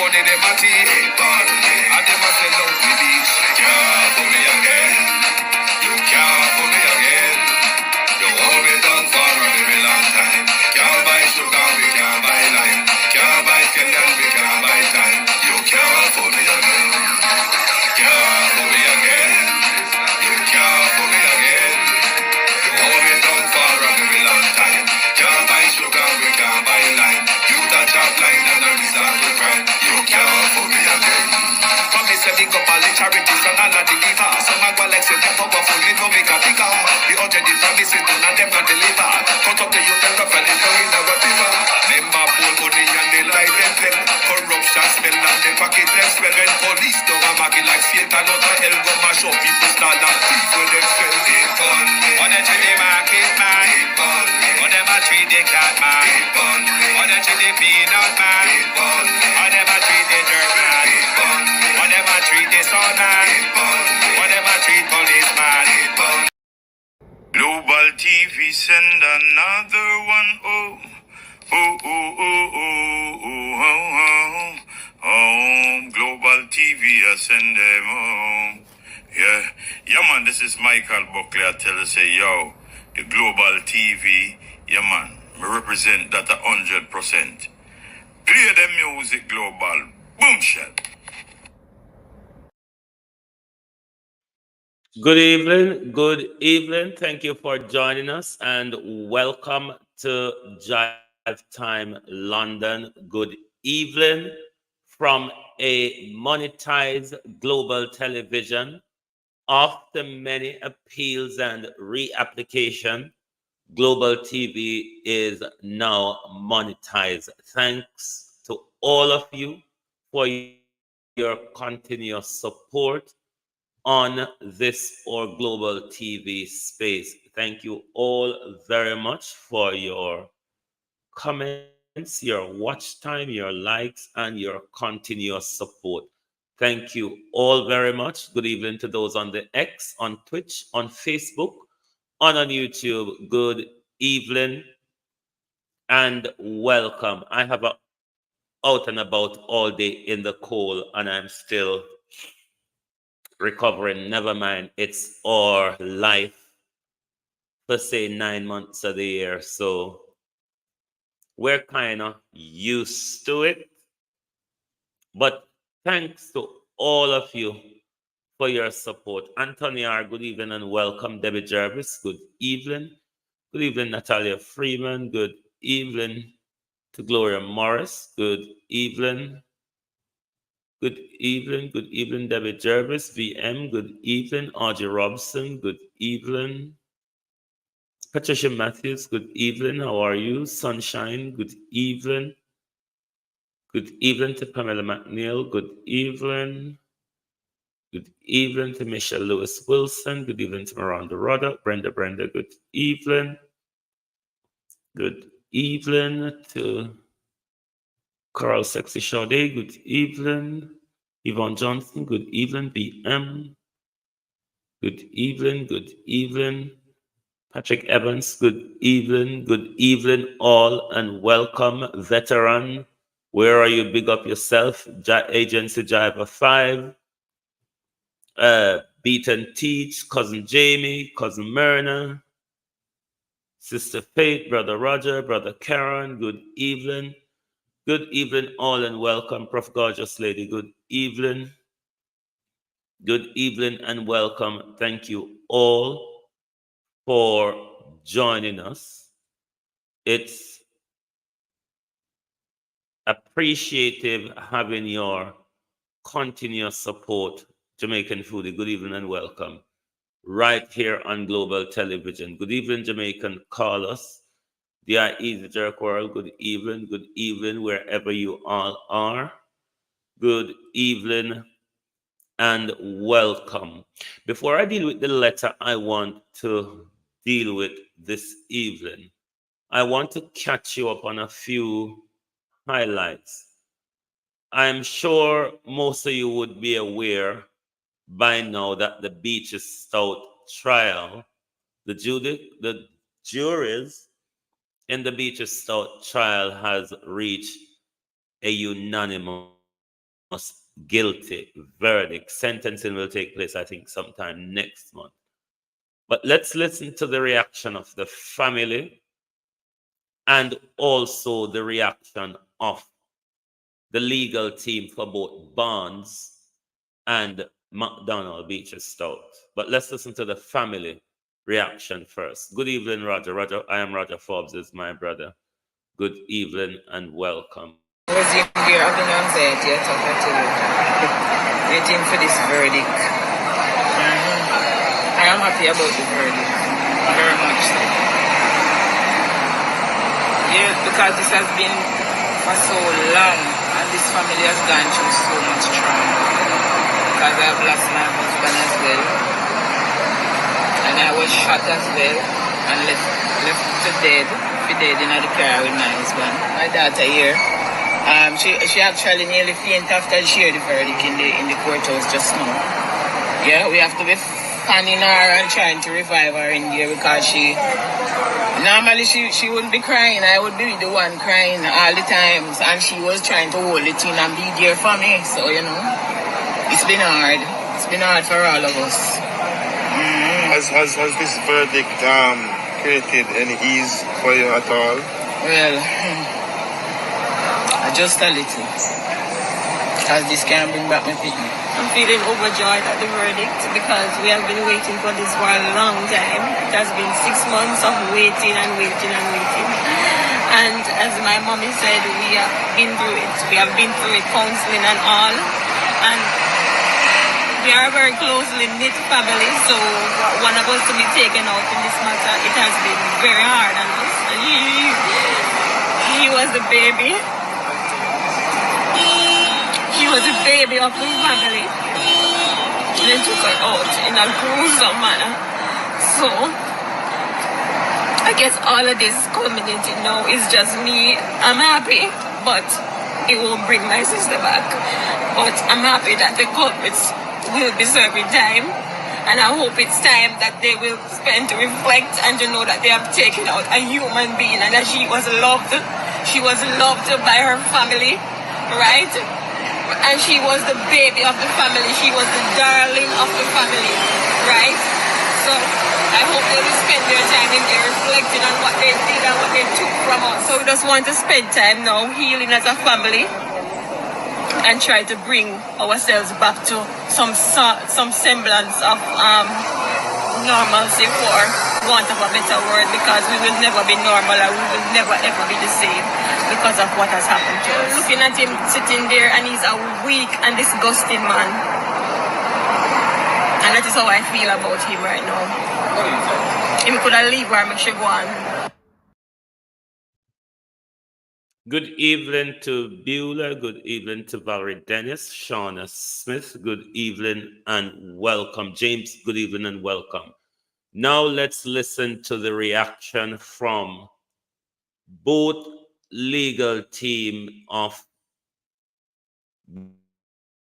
money them a thief. And them a sell out the beach. Can't put me again. You can't put me again. You hold me down for a very long time. Can't buy sugar, we can't buy lime. Can't buy Kenyan, we can't buy time. You can't put me again. Can't put me again. You can't put me again. You hold me down for a very long time. Can't buy sugar, we can't buy lime. You touch up line and I resort to crime. You can't put me again. Come me say big up all the charities and all of the givers. Some a go like say them powerful, me no make a bigger. The urgent the promises do not them not deliver. Cut up the youth and rough and it's down in our river. Them a pull money and they lie them them. Corruption smell and they pocket them smell. When police don't a market like Satan out of hell go mash up people start and thief when them spell. Keep on me. On the chili market man. Keep on me. On them a treat the cat man. Keep on me. On the chili peanut man. Keep on me. On them a treat the dirt man. Keep on me. On them a treat the son man. Keep on me. On them a treat policeman. Keep on me. Global TV send another one. Oh, oh, oh, oh, oh, oh, oh, oh. Home. Global TV, I send them home. Yeah, man, this is Michael Buckley. I tell you, say, yo, the Global TV, yeah, man, me represent that 100%. Play the music, Global. Boom, shot. Good evening. Good evening. Thank you for joining us and welcome to Drive Time London. Good evening from a monetized global television. After many appeals and reapplication, Global TV is now monetized. Thanks to all of you for your continuous support on this or Global TV space. Thank you all very much for your comments, your watch time, your likes, and your continuous support. Thank you all very much. Good evening to those on the X, on Twitch, on Facebook, on YouTube. Good evening and welcome. I have a out and about all day in the cold, and I'm still recovering. Never mind, it's our life for say 9 months of the year, so we're kind of used to it. But thanks to all of you for your support. Anthony R, good evening and welcome. Debbie Jarvis, good evening. Good evening, Natalia Freeman. Good evening to Gloria Morris. Good evening. Good evening, Debbie Jarvis, VM, good evening, Audrey Robson, good evening, Patricia Matthews, good evening, how are you? Sunshine, good evening to Pamela McNeil, good evening to Michelle Lewis Wilson, good evening to Miranda Roddock, Brenda, good evening to Carl Sexy Sade, good evening. Yvonne Johnson, good evening. BM, good evening. Patrick Evans, good evening all, and welcome, veteran. Where are you? Big up yourself. Agency Driver 5, Beat and Teach, Cousin Jamie, Cousin Myrna, Sister Faith, Brother Roger, Brother Karen, good evening. Good evening all and welcome, Prof. Gorgeous Lady, good evening. Good evening and welcome. Thank you all for joining us. It's appreciative having your continuous support, Jamaican Foodie. Good evening and welcome. Right here on Global Television. Good evening, Jamaican callers. The Easy Jerk World, good evening, wherever you all are. Good evening and welcome. Before I deal with the letter I want to deal with this evening, I want to catch you up on a few highlights. I'm sure most of you would be aware by now that the Beachy Stout trial, the juries in the Beachy Stout trial has reached a unanimous guilty verdict. Sentencing will take place, I think, sometime next month. But let's listen to the reaction of the family and also the reaction of the legal team for both Barnes and McDonald Beachy Stout. But let's listen to the family reaction first. Good evening, Roger. I am Roger Forbes, is my brother. Good evening and welcome. I was in there having anxiety attack, I tell you. Waiting for this verdict. I am happy about the verdict. Very much so. Yeah, because this has been for so long and this family has gone through so much trauma. Because I've lost my husband as well. And I was shot as well and left to dead in the car with my husband. My daughter here. She actually nearly fainted after she heard the verdict in the courthouse just now. Yeah, we have to be fanning her and trying to revive her in there because normally she wouldn't be crying. I would be the one crying all the times, and she was trying to hold it in and be there for me. So it's been hard. It's been hard for all of us. Has this verdict created any ease for you at all? Well, just a little. Because this can bring back my pity. I'm feeling overjoyed at the verdict because we have been waiting for this for a long time. It has been 6 months of waiting and waiting and waiting. And as my mommy said, we have been through it. We have been through it, counseling and all. And we are a very closely knit family, so for one of us to be taken out in this matter, it has been very hard on us. And he was the baby. He was a baby of the family. They took her out in a gruesome manner. So, I guess all of this culminating now is just me. I'm happy, but it won't bring my sister back. But I'm happy that the culprits will be serving time. And I hope it's time that they will spend to reflect and to know that they have taken out a human being and that she was loved. She was loved by her family, right? And she was the baby of the family. She was the darling of the family, right? So I hope they will spend their time in there reflecting on what they did and what they took from us. So we just want to spend time now healing as a family and try to bring ourselves back to some semblance of normalcy, for want of a better word, because we will never be normal and we will never ever be the same because of what has happened to us. Looking at him sitting there, and he's a weak and disgusting man, and that is how I feel about him right now. If we could have leave her, make sure go on. Good evening to Beulah. Good evening to Valerie Dennis, Shauna Smith. Good evening and welcome. James, good evening and welcome. Now let's listen to the reaction from both legal team of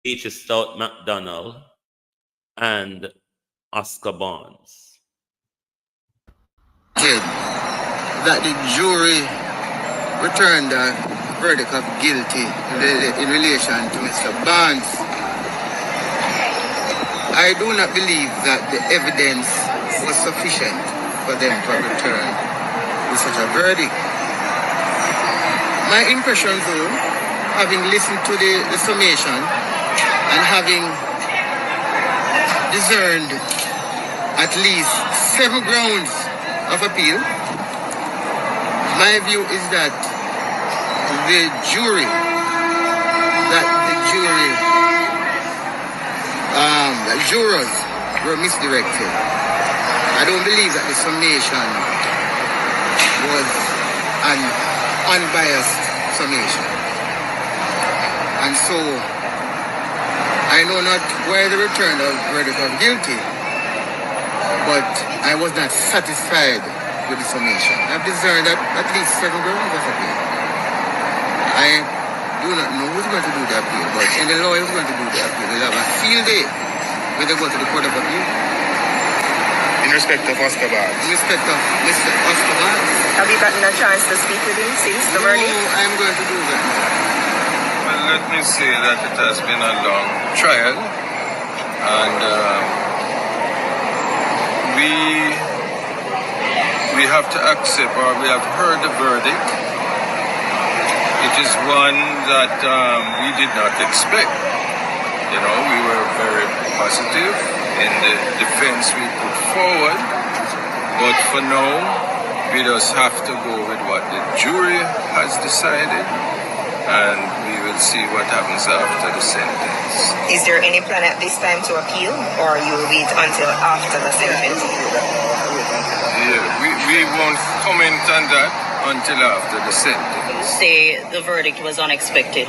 Beachy Stout McDonald and Oscar Barnes. That the jury returned a verdict of guilty in relation to Mr. Barnes. I do not believe that the evidence was sufficient for them to return with such a verdict. My impression, though, having listened to the summation and having discerned at least 7 grounds of appeal, my view is that the jurors were misdirected. I don't believe that the summation was an unbiased summation. And so, I know not where the return of verdict of guilty, but I was not satisfied with the summation. I've discerned that at least 7 grounds of appeal. I do not know who's going to do the appeal, but in the law, who's going to do the appeal? They'll have a field day when they go to the Court of Appeal. In respect of Oscar Barnes? In respect of Mr. Oscar Barnes. Have you gotten a chance to speak with him since the verdict? No, I'm going to do that. Well, let me say that it has been a long trial, and we have to accept, or we have heard the verdict. It is one that we did not expect. You know, we were very positive in the defense we put forward, but for now, we just have to go with what the jury has decided, and we will see what happens after the sentence. Is there any plan at this time to appeal, or you will wait until after the sentence? Yeah, we won't comment on that until after the sentence. You say the verdict was unexpected.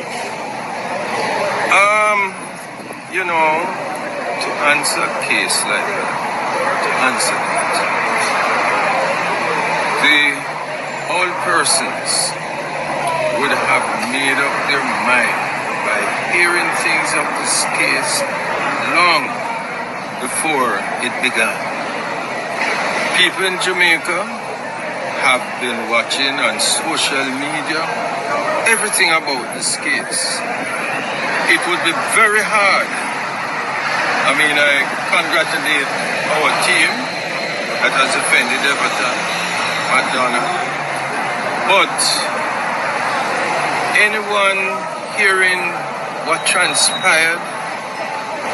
You know, to answer a case like that, all persons would have made up their mind by hearing things of this case long before it began. People in Jamaica have been watching on social media everything about this case. It would be very hard. I mean, I congratulate our team that has defended Everton, McDonald. But anyone hearing what transpired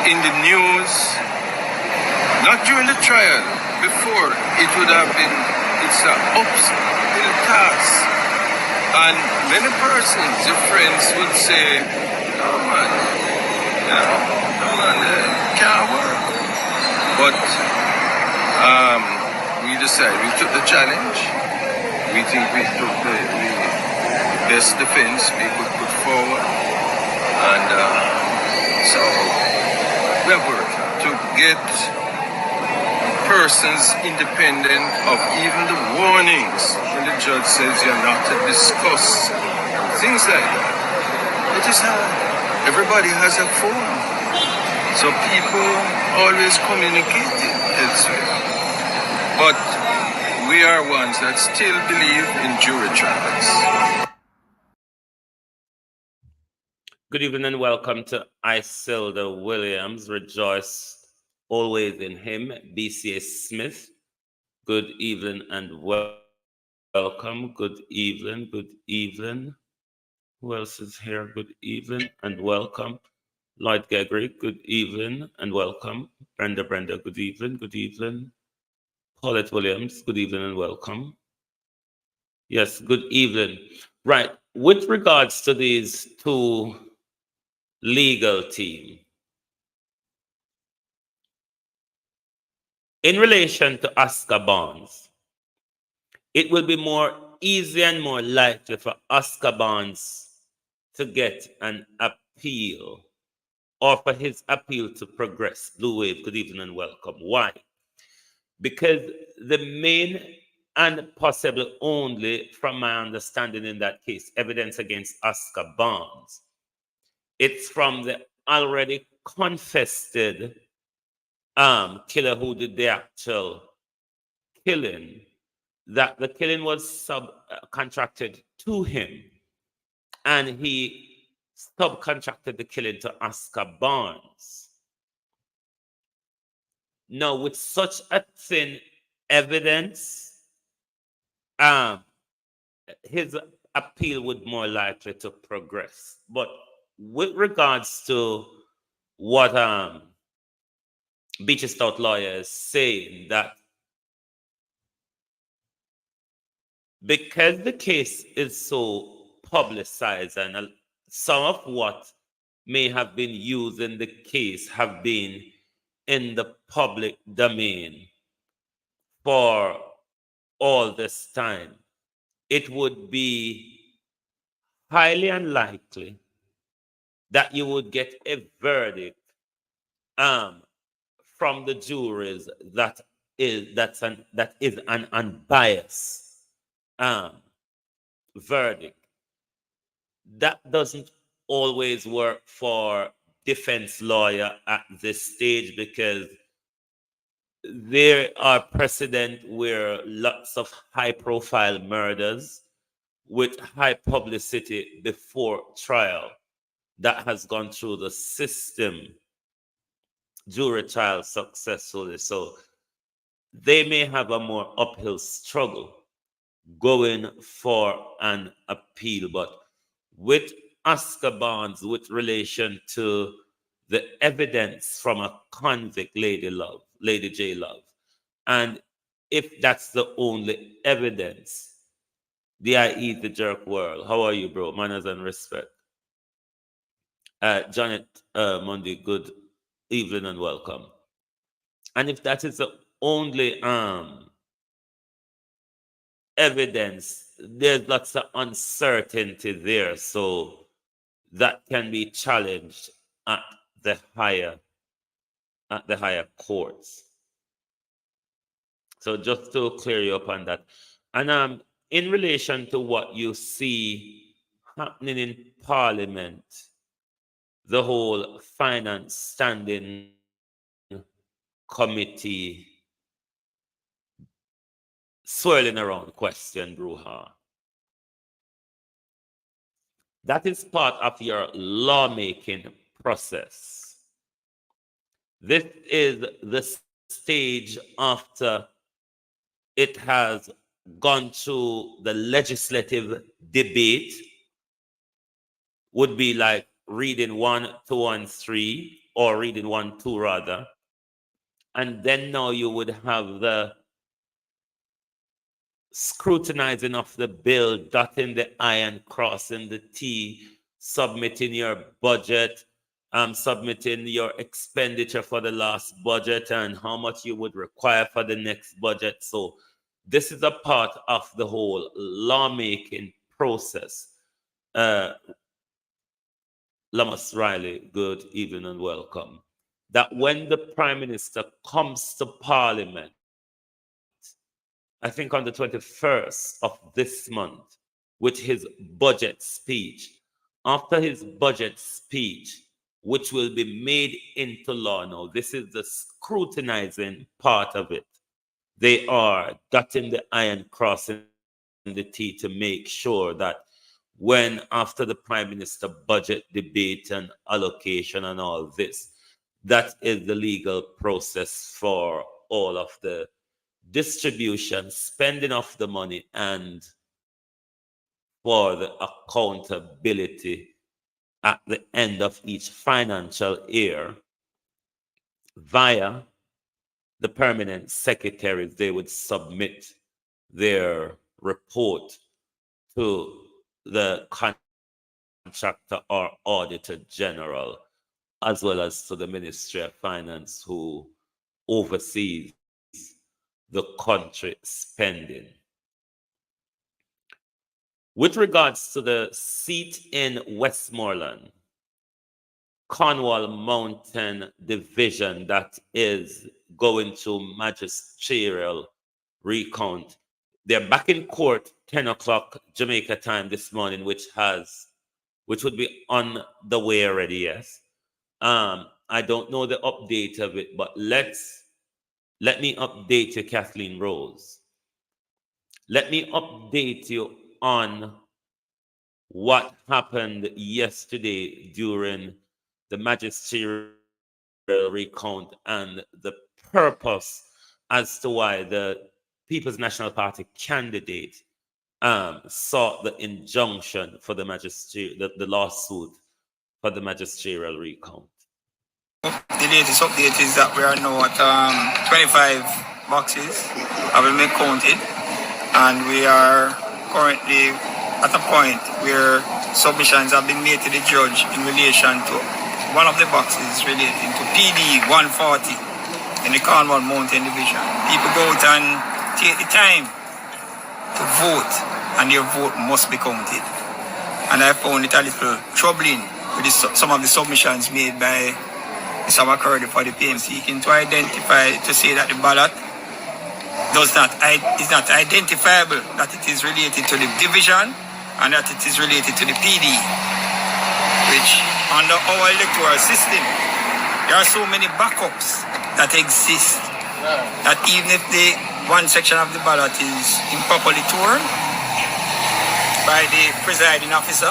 in the news, not during the trial, before, it would have been, it's an uphill task. And many persons, your friends, would say, no man, can't work. But we decided, we took the challenge. We think we took the best defense we could put forward. And so we have worked to get persons independent of even the warnings when the judge says you're not to discuss things like that. It is hard. Everybody has a phone. So people always communicating elsewhere. But we are ones that still believe in jury trials. Good evening and welcome to Isilda Williams. Rejoice always in him. BCA Smith. Good evening and welcome. Good evening. Good evening. Who else is here? Good evening and welcome. Lloyd Gregory, good evening and welcome. Brenda, good evening. Good evening. Paulette Williams, good evening and welcome. Yes, good evening. Right, with regards to these two legal teams, in relation to Oscar Barnes, it will be more easy and more likely for Oscar Barnes to get an appeal or for his appeal to progress. Blue Wave, good evening and welcome. Why? Because the main and possibly only, from my understanding in that case, evidence against Oscar Barnes, it's from the already confessed killer who did the actual killing, that the killing was subcontracted to him, and he subcontracted the killing to Oscar Barnes. Now, with such a thin evidence, his appeal would more likely to progress. But with regards to what Beachy Stout lawyer is saying, that because the case is so publicized and some of what may have been used in the case have been in the public domain for all this time, it would be highly unlikely that you would get a verdict from the juries that is an unbiased verdict. That doesn't always work for defense lawyer at this stage, because there are precedent where lots of high-profile murders with high publicity before trial that has gone through the system jury trial successfully. So they may have a more uphill struggle going for an appeal. But with Oscar Barnes, with relation to the evidence from a convict, Lady J. Love, and if that's the only evidence, the I eat the jerk world. How are you, bro? Manners and respect. Janet Monday, good evening and welcome. And if that is the only evidence, there's lots of uncertainty there. So that can be challenged at the higher courts. So just to clear you up on that. And in relation to what you see happening in Parliament, the whole finance standing committee swirling around question, Bruha. That is part of your lawmaking process. This is the stage after it has gone through the legislative debate, would be like reading 1, 2, and 3, or reading 1, 2 rather. And then now you would have the scrutinizing of the bill, dotting the I and crossing the T, submitting your budget, submitting your expenditure for the last budget and how much you would require for the next budget. So this is a part of the whole lawmaking process. Lamas Riley, good evening and welcome. That when the Prime Minister comes to Parliament, I think on the 21st of this month, with his budget speech, after his budget speech, which will be made into law now, this is the scrutinizing part of it. They are dotting the I and crossing the T to make sure that when after the Prime Minister budget debate and allocation and all this, that is the legal process for all of the distribution, spending of the money, and for the accountability at the end of each financial year via the permanent secretaries. They would submit their report to the contractor or auditor general, as well as to the Ministry of Finance, who oversees the country spending. With regards to the seat in Westmoreland, Cornwall Mountain Division, that is going to magisterial recount, they're back in court 10 o'clock Jamaica time this morning, which would be on the way already, yes. I don't know the update of it, but let me update you, Kathleen Rose. Let me update you on what happened yesterday during the magisterial recount and the purpose as to why the People's National Party candidate sought the injunction for the lawsuit for the magisterial recount. The latest update is that we are now at 25 boxes have been counted, and we are currently at a point where submissions have been made to the judge in relation to one of the boxes relating to PD 140 in the Cornwall Mountain Division. People go out and take the time to vote, and their vote must be counted. And I found it a little troubling with some of the submissions made by Mr. McCurdy for the PM, seeking to identify, to say that the ballot is not identifiable, that it is related to the division and that it is related to the PD, which under our electoral system, there are so many backups that exist that even if the one section of the ballot is improperly torn by the presiding officer,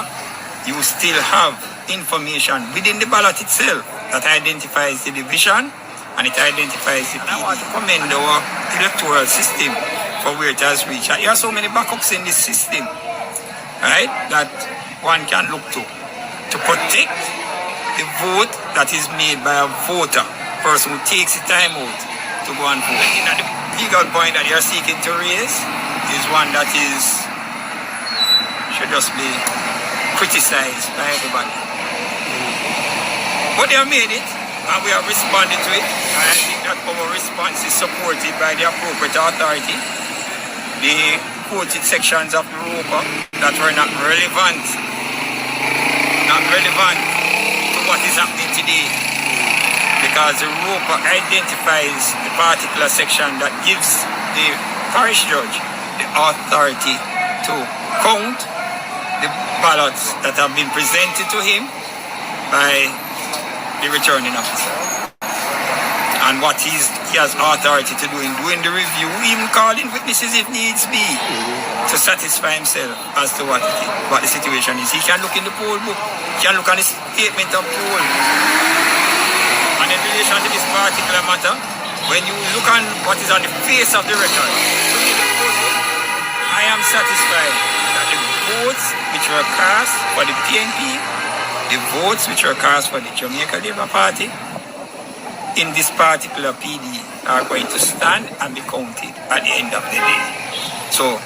you still have information within the ballot itself that identifies the division and it identifies the. And I want to commend our electoral system for where it has reached. There are so many backups in this system, right, that one can look to protect the vote that is made by a voter, person who takes the time out to go and vote. I think that the legal point that you're seeking to raise is one that should just be criticized by everybody. But they have made it, and we have responded to it, and I think that our response is supported by the appropriate authority. The quoted sections of the ROPA that were not relevant to what is happening today, because the ROPA identifies the particular section that gives the parish judge the authority to count the ballots that have been presented to him by the returning officer. And what he has authority to do in doing the review, even calling witnesses if needs be, to satisfy himself as to what the situation is. He can look in the poll book, he can look at the statement of poll. And in relation to this particular matter, when you look on what is on the face of the record, look in the poll book, I am satisfied that the votes which were cast for the PNP, the votes which were cast for the Jamaica Labour Party, in this particular PD are going to stand and be counted at the end of the day. So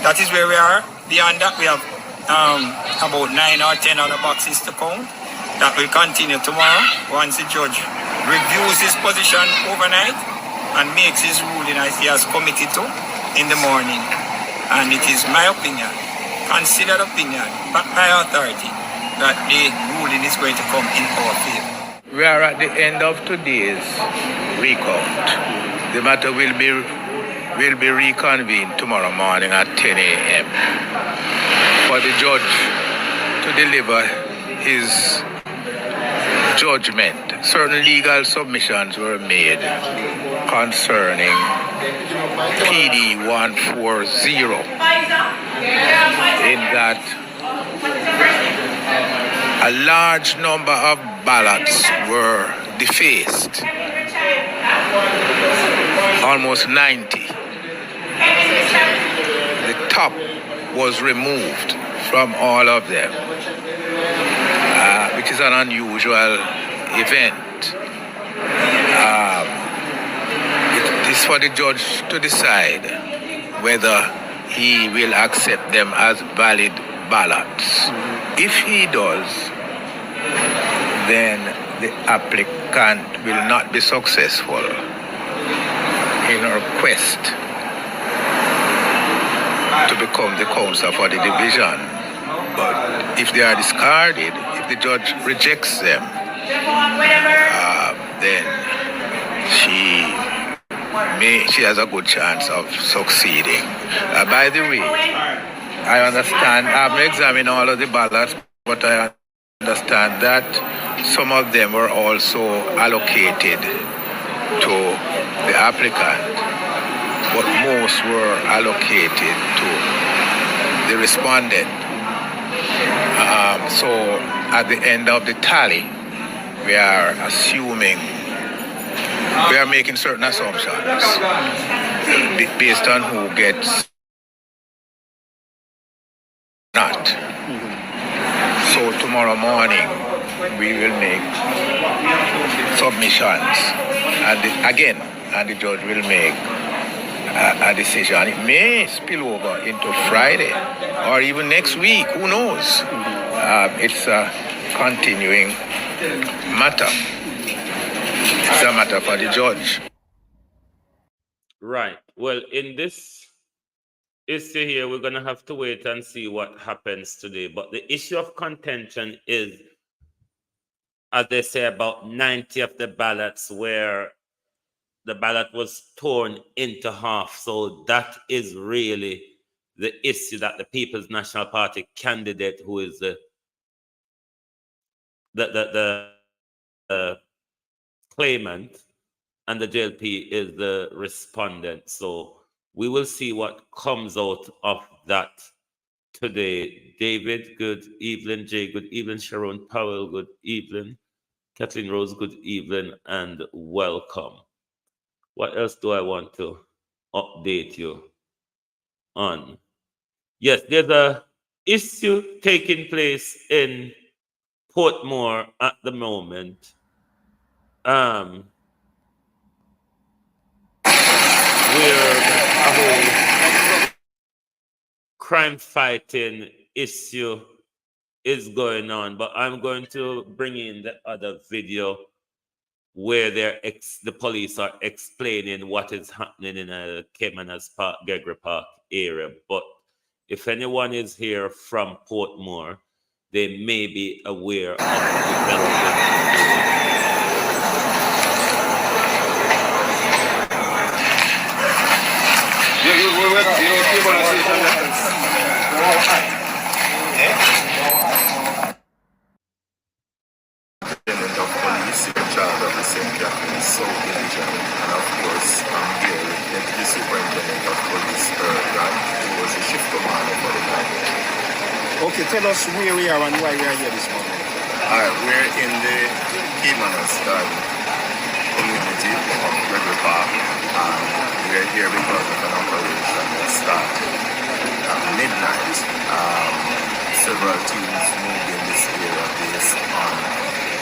that is where we are. Beyond that, we have about 9 or 10 other boxes to count. That will continue tomorrow once the judge reviews his position overnight and makes his ruling as he has committed to in the morning. And it is my opinion, considered opinion, but my authority, that the ruling is going to come in our favor. We are at the end of today's recount. The matter will be reconvened tomorrow morning at 10 a.m. for the judge to deliver his judgment. Certain legal submissions were made concerning PD 140 in that a large number of ballots were defaced, almost 90. The top was removed from all of them, which is an unusual event. It is for the judge to decide whether he will accept them as valid ballots. If he does, then the applicant will not be successful in her quest to become the counsel for the division. But if they are discarded, if the judge rejects them, then she has a good chance of succeeding. By the way, I understand, I haven't examined all of the ballots, but I understand that some of them were also allocated to the applicant, but most were allocated to the respondent. So at the end of the tally, we are making certain assumptions based on who gets not. So tomorrow morning we will make submissions and the judge will make a decision. It may spill over into Friday or even next week, who knows? It's a continuing matter. It's a matter for the judge. Right. Well, in this issue here, we're going to have to wait and see what happens today. But the issue of contention is, as they say, about 90 of the ballots where the ballot was torn into half. So that is really the issue that the People's National Party candidate, who is the claimant, and the JLP is the respondent. So we will see what comes out of that today. David, good evening. Jay, good evening. Sharon Powell, good evening. Kathleen Rose, good evening and welcome. What else do I want to update you on? Yes, there's a issue taking place in Portmore at the moment. Where a whole crime fighting issue is going on, but I'm going to bring in the other video where the police are explaining what is happening in Caymanas Park, Gregory Park area. But if anyone is here from Portmore, they may be aware of development. Of police in charge of the St. Catherine's South Division, and of course I'm here with Deputy Superintendent of Police Grant, who was the shift commander for the night. Okay, tell us where we are and why we are here this morning. Alright, we're in the Caymanas community of Gregory Park, and we're here because of an operation that started at midnight. Several teams moved in this area based on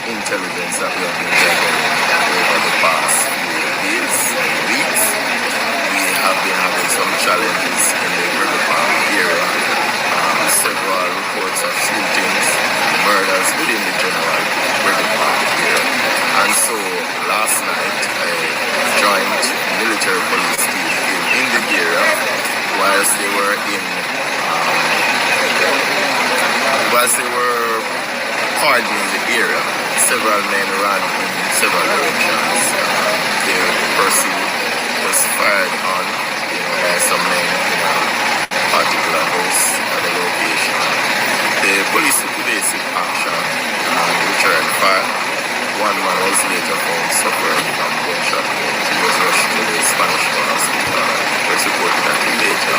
intelligence that we have been gathering over the past few days and weeks. We have been having some challenges in the Gregory Park area. Several reports of shootings, murders within the general Gregory Park area. And so last night a joint military police team came in the area whilst they were hardening the area. Several men ran in several directions. Their pursuit was fired on by some men in a particular house at the location. The police took evasive action and returned fire. One man was later found suffering from gunshot wounds. He was rushed to the Spanish hospital. It was reported that he later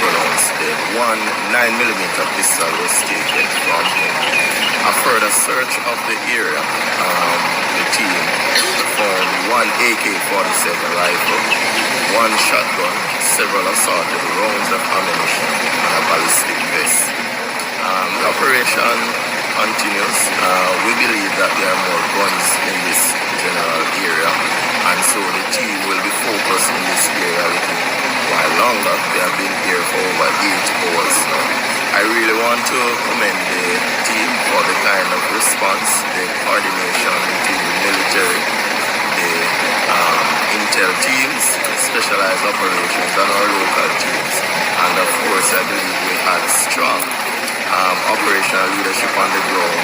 pronounced dead. One 9mm pistol was taken from him. A further search of the area, the team found one AK-47 rifle, one shotgun, several assorted rounds of ammunition, and a ballistic vest. The operation continues. We believe that there are more guns in this general area, and so the team will be focused in this area a little while longer. They have been here for over 8 hours now. I really want to commend the team for the kind of response, the coordination between the military, the intel teams, specialized operations, and our local teams. And of course, I believe we had strong operational leadership on the ground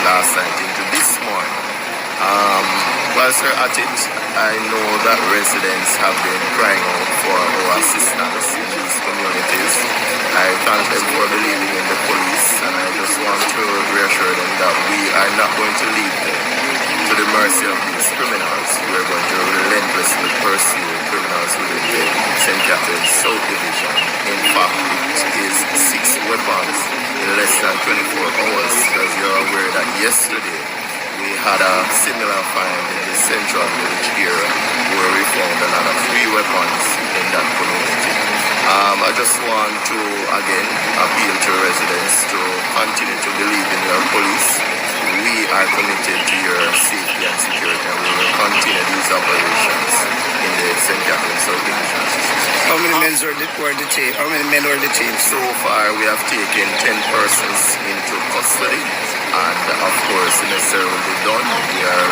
last night into this morning. Whilst we're at it, I know that residents have been crying out for our assistance in these communities. I thank them for believing in the police, and I just want to reassure them that we are not going to leave them to the mercy of these criminals. We are going to relentlessly pursue criminals within the St. Catherine's South Division. In fact, it is 6 weapons in less than 24 hours, because you're aware that yesterday we had a similar find in the central village area where we found another 3 weapons in that community. I just want to again appeal to residents to continue to believe in your police. We are committed to your safety and security, and we will continue these operations in the St. Catherine's South Division. How many men were detained? So far, we have taken 10 persons into custody, and of course, the necessary will be done. We are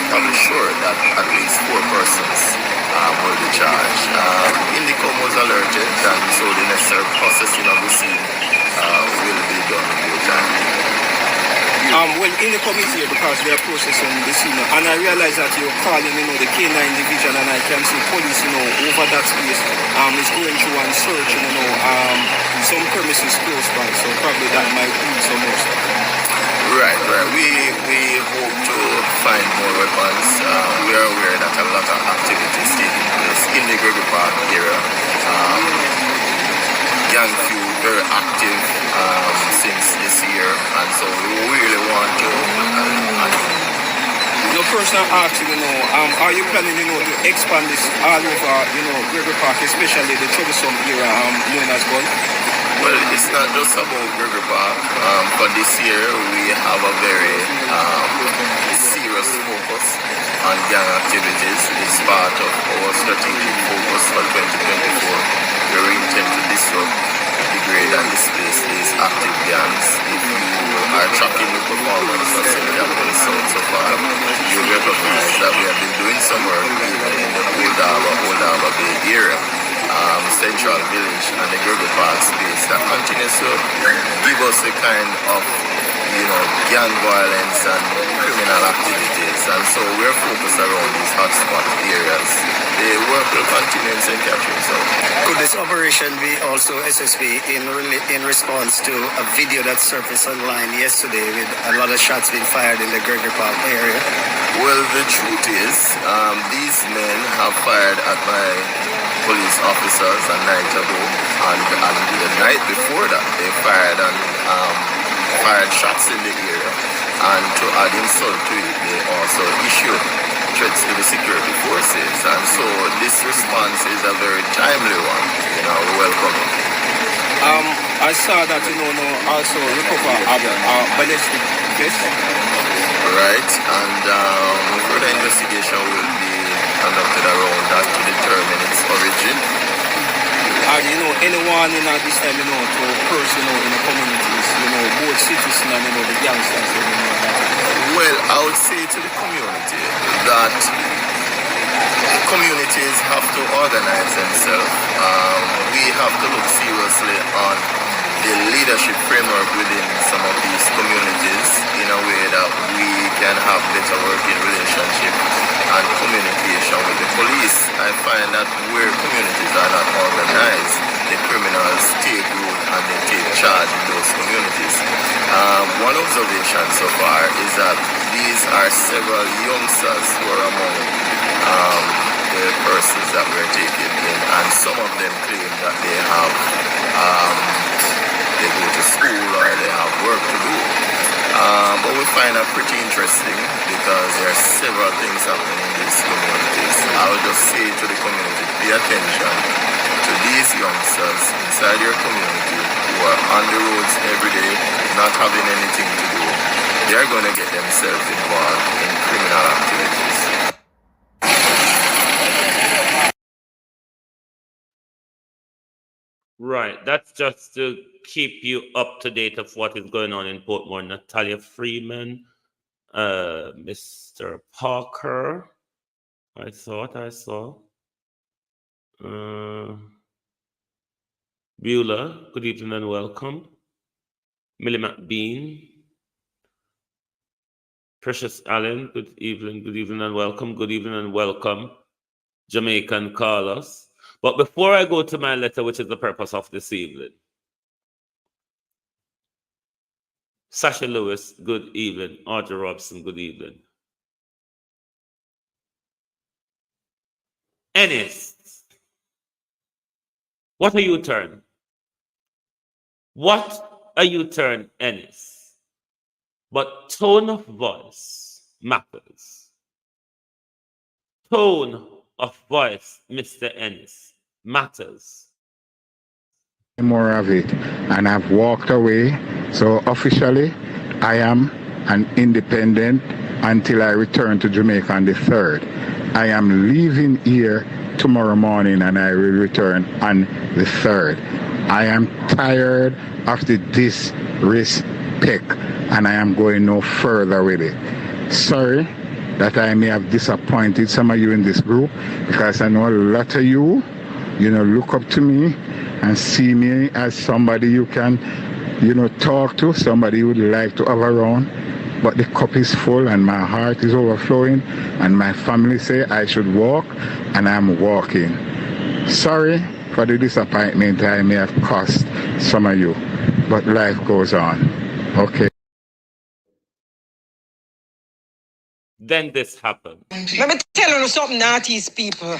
probably sure that at least 4 persons will be charged. Indicom was alerted, and so the necessary processing of the scene will be done in due time. Well, Indicom is here because they are processing the scene, and I realize that you're calling, the K9 division, and I can see police, over that space, is going through and searching, some premises close by, so probably that might need some more stuff. Right. We hope to find more weapons. We are aware that a lot of activities taking place in the Gregory Park area. young few very active since this year, and so we really want to. The person I'm asking, are you planning, to expand this all over, Gregory Park, especially the troublesome area known as Gun? Well, it's not just about Gregory Park. For this year, we have a very serious focus on gang activities. It's part of our strategic focus for 2024, where we intend to disrupt, degrade, and displace these active gangs. If you are tracking the performance of St. Campbell South so far, you recognize that we have been doing some work even in the Old Harbour Bay area, Central Village, and the Gregory Park space that continues to give us a kind of gang violence and criminal activities, and so we're focused around these hotspot areas. The work will continue in St. Catherine. So, could this operation be also SSB in response to a video that surfaced online yesterday with a lot of shots being fired in the Gregory Park area? Well, the truth is, these men have fired at my police officers a night ago, and the night before that, they fired shots in the area, and to add insult to it, they also issued threats to the security forces, and so this response is a very timely one. We welcome it. I saw that also recover ballistic vest. Right, and further investigation will be conducted around that to determine its origin. Anyone at this time, to person, in the communities, both citizens and, the youngsters, Well, I would say to the community that communities have to organize themselves. We have to look seriously on the leadership framework within some of these communities in a way that we can have better working relationship and communication with the police. I find that where communities are not organized, the criminals take root and they take charge in those communities. One observation so far is that these are several youngsters who are among the persons that we're taking in, and some of them claim that they have they go to school or they have work to do. But we find that pretty interesting because there are several things happening in these communities. I would just say to the community, pay attention to these youngsters inside your community who are on the roads every day, not having anything to do. They're going to get themselves involved in criminal activities. Right, that's just to keep you up to date of what is going on in Portmore. Natalia Freeman, Mr. Parker, I saw. Beulah, good evening and welcome. Millie McBean, Precious Allen, good evening and welcome. Good evening and welcome. Jamaican Carlos. But before I go to my letter, which is the purpose of this evening, Sasha Lewis, good evening. Audrey Robson, good evening. Ennis, what a U-turn. What a U-turn, Ennis. But tone of voice matters. Tone of voice, Mr. Ennis, matters. More of it, and I've walked away. So officially, I am an independent until I return to Jamaica on the 3rd. I am leaving here tomorrow morning, and I will return on the 3rd. I am tired of the disrespect, and I am going no further with it. Sorry that I may have disappointed some of you in this group, because I know a lot of you, look up to me and see me as somebody you can, talk to, somebody you would like to have around. But the cup is full and my heart is overflowing, and my family say I should walk, and I'm walking. Sorry for the disappointment I may have caused some of you, but life goes on. Okay. Then this happened. Let me tell you something, Northeast people.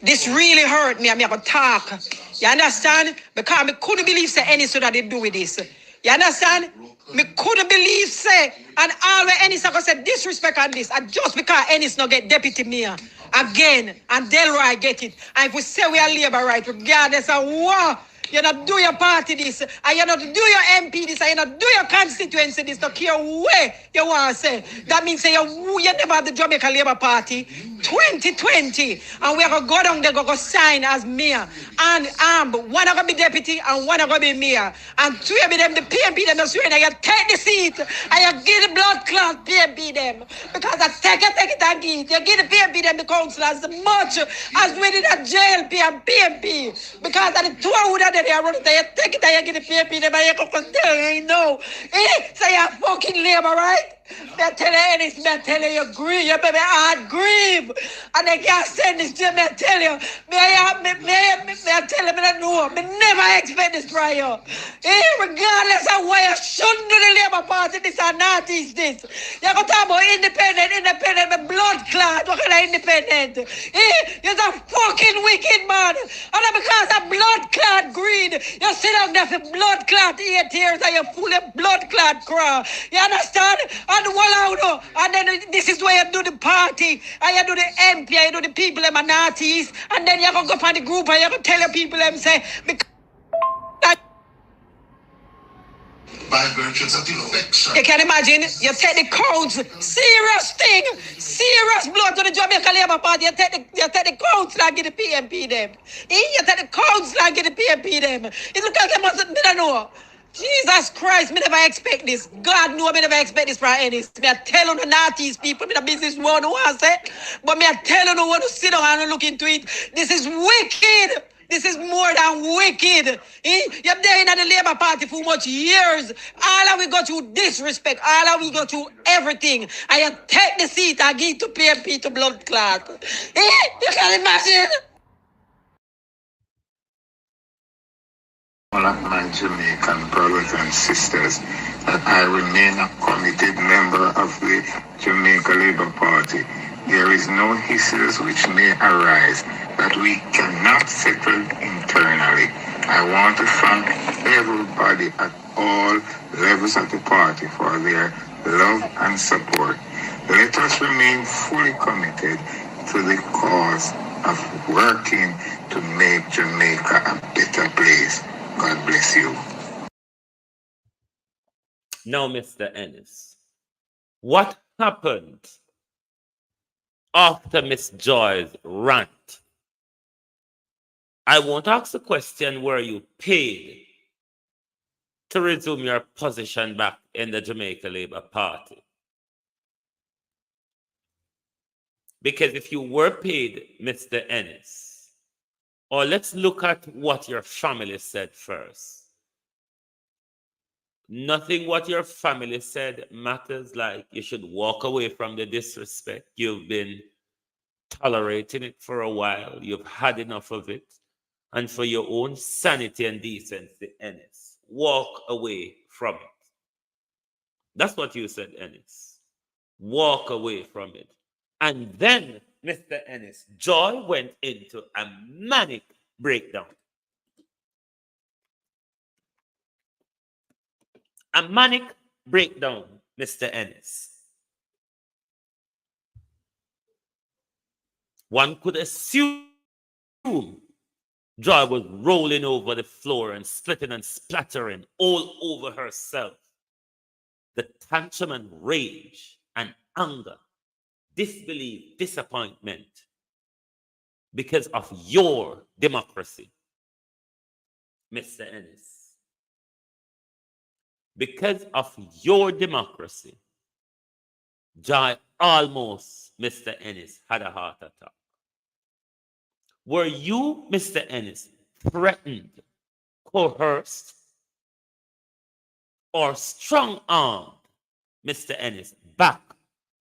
This really hurt me. I'm going to talk You understand? Because me couldn't believe say any so that they do with this. You understand? Me couldn't believe say and all where Ennis I said disrespect on this. And just because Ennis not get deputy mayor again and Delroy get it. And if we say we are labor right, regardless of what. You not do your party this, and you not do your MP this, and you not do your constituency this, to care where you want to say. That means say you never have the Jamaica Labour Party 2020, and we are going to go down there, go sign as mayor. And one are going to be deputy, and one are going to be mayor. And two of them, the PMP them, that's when you take the seat, and you give the blood clot PMP them. Because I take it and give it. You give the PMP them, the council, as much as we did at JLP and PMP. Because of the two who that they are running, you take it and you give the PMP them, and you can tell you know. So you're fucking labor, right? Me tell you anything, me tell you grieve, you baby heart grieve. And they can't send this to me, tell you. Me tell you, me don't know. Me never expect this from you. Regardless of why you shouldn't do the Labour Party, this or not is this. You go talk about independent, me blood clot, what kind of independent? You're a fucking wicked man. And because of blood clot greed, you sit down there for blood clot 8 years and you full of blood clot cry. You understand? And then this is where you do the party, and you do the MP, and you do the people, them minorities, and then you go find the group, and you go tell the people, them say, by virtue of the election. You can imagine, you take the codes, serious thing, serious blood to the Jamaica Labour Party, you take the codes like the PMP them. You take the codes like the PMP them. It look like they must not know. Jesus Christ, me never expect this. God know me never expect this from any. Me I tell you the naughty people, me the business one who wants it. But me I tell you no one to sit down and look into it. This is wicked. This is more than wicked. You're there in the Labour Party for much years. All of we go through disrespect. All of we go through everything. And you take the seat and give to PMP to blood clot. You can imagine. All of my Jamaican brothers and sisters, that I remain a committed member of the Jamaica Labour Party. There is no issues which may arise that we cannot settle internally. I want to thank everybody at all levels of the party for their love and support. Let us remain fully committed to the cause of working to make Jamaica a better place. God bless you. Now, Mr. Ennis, what happened after Miss Joy's rant? I won't ask the question, were you paid to resume your position back in the Jamaica Labour Party? Because if you were paid, Mr. Ennis, or let's look at what your family said first. Nothing what your family said matters. Like you should walk away from the disrespect. You've been tolerating it for a while. You've had enough of it. And for your own sanity and decency, Ennis, walk away from it. That's what you said, Ennis. Walk away from it. And then, Mr. Ennis, Joy went into a manic breakdown. A manic breakdown, Mr. Ennis. One could assume Joy was rolling over the floor and splitting and splattering all over herself. The tantrum and rage and anger, disbelief, disappointment, because of your democracy, Mr. Ennis. Because of your democracy, Joy almost, Mr. Ennis, had a heart attack. Were you, Mr. Ennis, threatened, coerced, or strong-armed, Mr. Ennis, back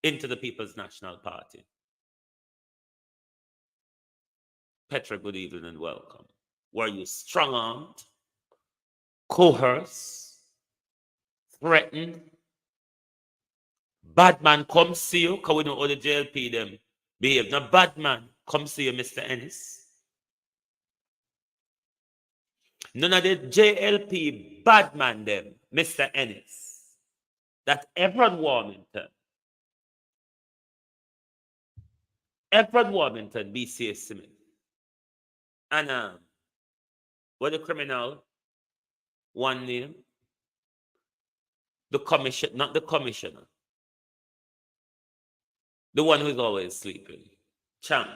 into the People's National Party? Petra, good evening and welcome. Were you strong-armed, coerced, threatened? Bad man come see you, because we know all the JLP them behave. Now bad man come see you, Mr. Ennis. None of the JLP bad man them, Mr. Ennis, that Everett Warmington, BCA Smith, and what the criminal, one name, the commission, not the commissioner, the one who's always sleeping, Chang.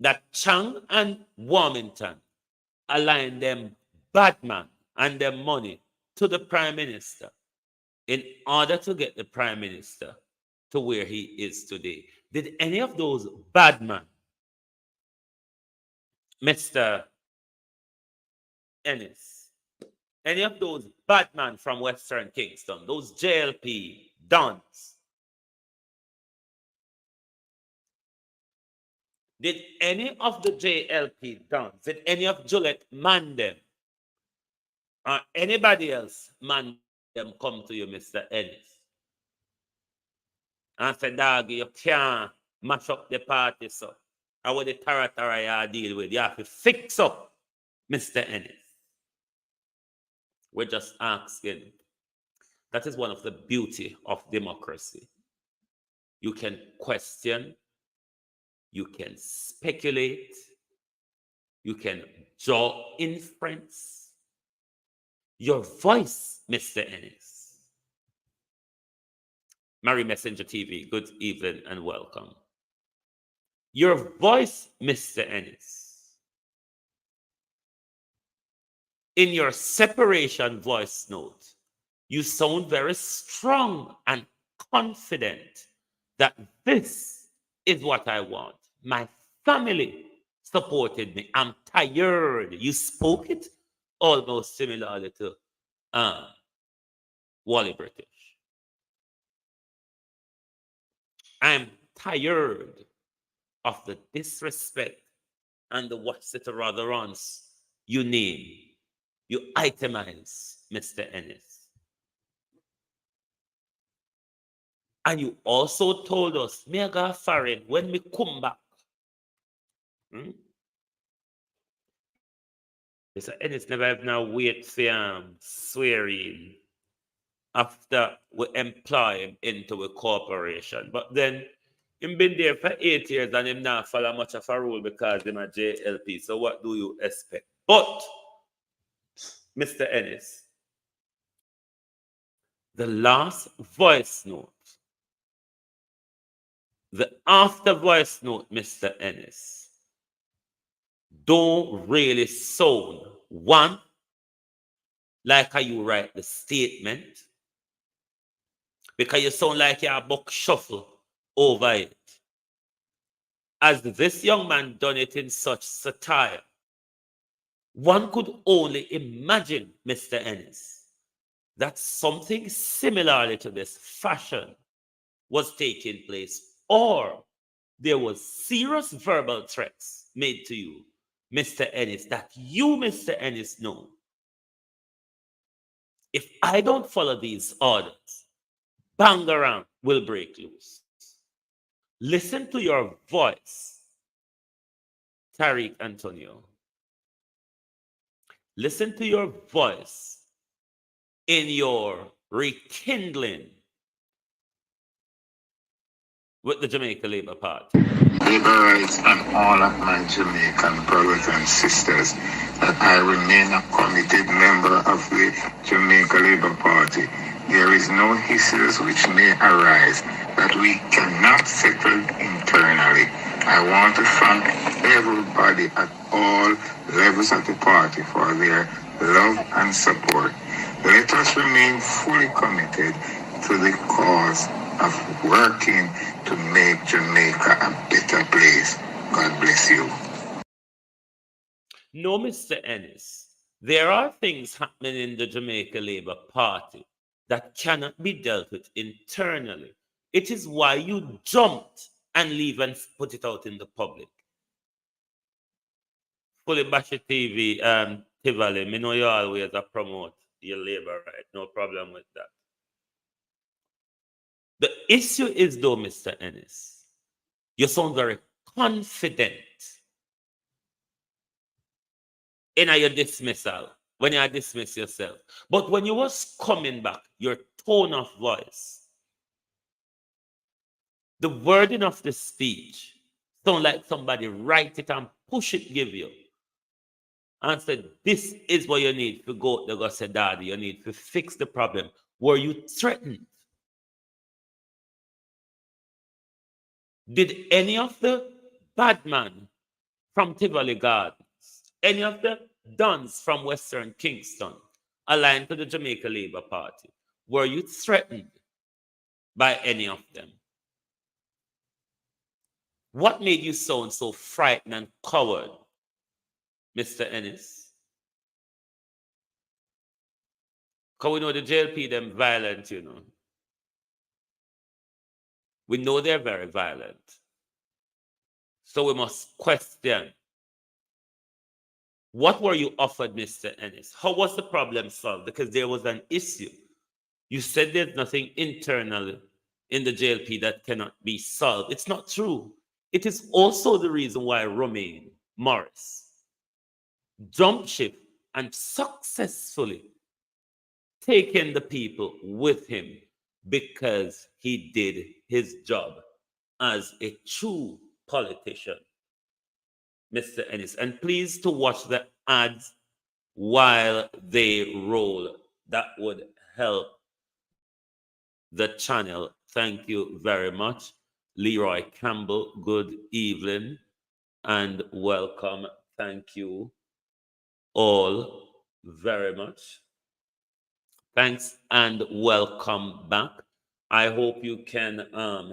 That Chang and Warmington align them bad man and their money to the prime minister in order to get the prime minister to where he is today. Did any of those bad men, Mr. Ennis, any of those bad men from Western Kingston, those JLP dons, did any of the JLP dons, did any of Juliet man them, or anybody else man them come to you, Mr. Ennis, and say, dog, you can't mash up the party, so I want the territory you deal with. You have to fix up, Mr. Ennis. We're just asking. That is one of the beauty of democracy. You can question, you can speculate, you can draw inference. Your voice, Mr. Ennis. Mary Messenger TV, good evening and welcome. Your voice, Mr. Ennis. In your separation voice note, you sound very strong and confident that this is what I want. My family supported me. I'm tired. You spoke it almost similarly to Wally British. I'm tired of the disrespect and the what's it rather runs you name. You itemize, Mr. Ennis. And you also told us, me I go foreign when me come back. Mr. Ennis never have now wait for swearing after we employ him into a corporation. But then him been there for 8 years and him not follow much of a rule because him a JLP. So what do you expect? But Mr. Ennis, the last voice note, the after voice note, Mr. Ennis, don't really sound, one, like how you write the statement, because you sound like you're a buck shuffle over it. As this young man done it in such satire, one could only imagine, Mr. Ennis, that something similarly to this fashion was taking place, or there was serious verbal threats made to you, Mr. Ennis, that you, Mr. Ennis, know. If I don't follow these orders, Bangarang will break loose. Listen to your voice, Tariq Antonio. Listen to your voice in your rekindling with the Jamaica Labour Party. Labour rights and all of my Jamaican brothers and sisters that I remain a committed member of the Jamaica Labour Party. There is no issues which may arise that we cannot settle internally. I want to thank everybody at all levels of the party for their love and support. Let us remain fully committed to the cause of working to make Jamaica a better place. God bless you. No, Mr. Ennis, there are things happening in the Jamaica Labour Party that cannot be dealt with internally. It is why you jumped and leave and put it out in the public. Fully Bashi TV, Tivali, me know you always promote your labor right. No problem with that. The issue is though, Mr. Ennis, you sound very confident in your dismissal, when you dismiss yourself. But when you was coming back, your tone of voice, the wording of the speech, sound like somebody write it and push it, give you. And said, this is what you need to go to go say, Daddy, you need to fix the problem. Were you threatened? Did any of the bad man from Tivoli Gardens, any of the dons from Western Kingston aligned to the Jamaica Labour Party, were you threatened by any of them? What made you sound so frightened and coward, Mr. Ennis? Because we know the JLP, them violent, you know. We know they're very violent. So we must question. What were you offered, Mr. Ennis? How was the problem solved? Because there was an issue. You said there's nothing internal in the JLP that cannot be solved. It's not true. It is also the reason why Romain Morris jumped ship and successfully taken the people with him because he did his job as a true politician, Mr. Ennis. And please to watch the ads while they roll. That would help the channel. Thank you very much. Leroy Campbell, good evening and welcome. Thank you all very much. Thanks and welcome back. I hope you can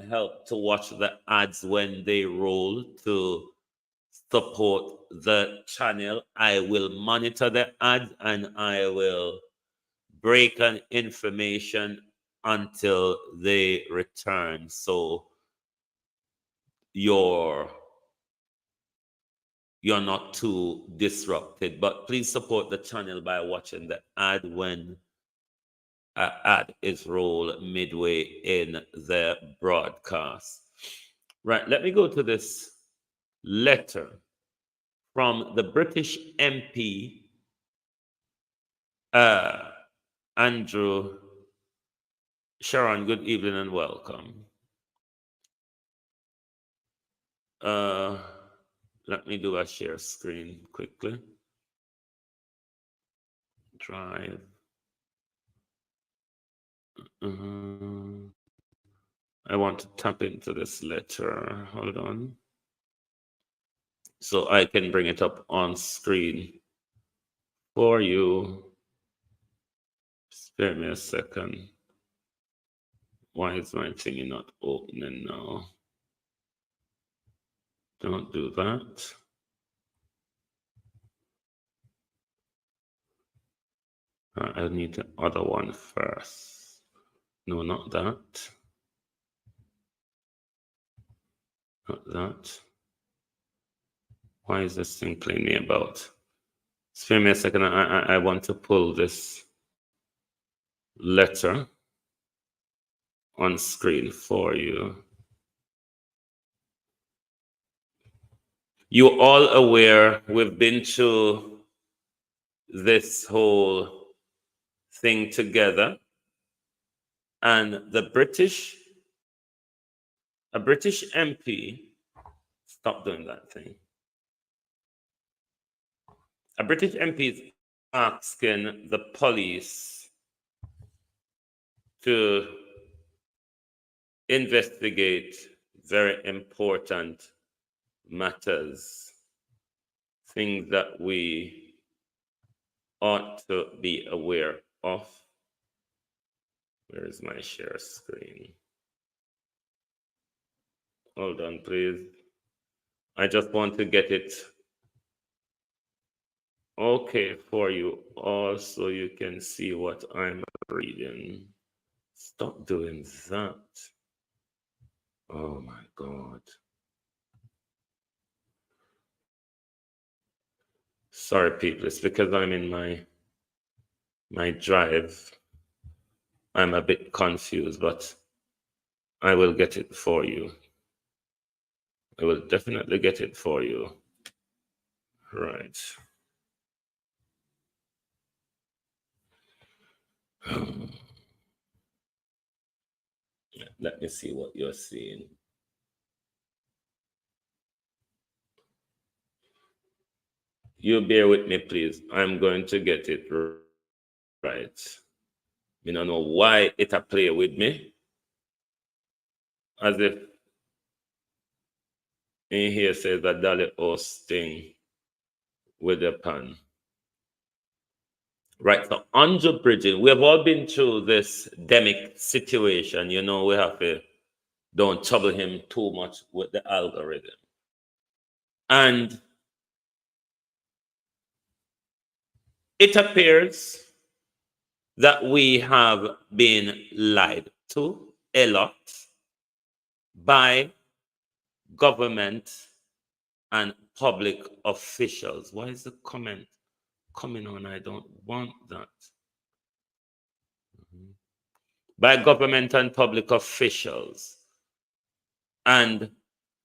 help to watch the ads when they roll to support the channel. I will monitor the ads and I will break an information until they return. So you're not too disrupted. But please support the channel by watching the ad when ad is rolled midway in the broadcast. Right, let me go to this letter from the British MP, Andrew. Sharon, good evening and welcome. Let me do a share screen quickly. Drive. I want to tap into this letter. Hold on. So I can bring it up on screen for you. Spare me a second. Why is my thingy not opening now? Don't do that. I need the other one first. No, not that. Not that. Why is this thing playing me about? Spare me a second. I want to pull this letter on screen for you. You all aware we've been through this whole thing together, and a British MP, stop doing that thing. A British MP is asking the police to investigate very important matters, things that we ought to be aware of. Where is my share screen? Hold on, please. I just want to get it okay for you all so you can see what I'm reading. Stop doing that. Oh my God. Sorry, people, it's because I'm in my drive. I'm a bit confused, but I will get it for you. I will definitely get it for you. Right. Let me see what you're seeing. You bear with me, please. I'm going to get it right. I don't know why it a play with me. As if in here says that Dolly hosting with the pan. Right, so Andrew Bridget, we have all been through this demic situation. You know, we have to don't trouble him too much with the algorithm. And it appears that we have been lied to a lot by government and public officials. Why is the comment coming on? I don't want that. By government and public officials. And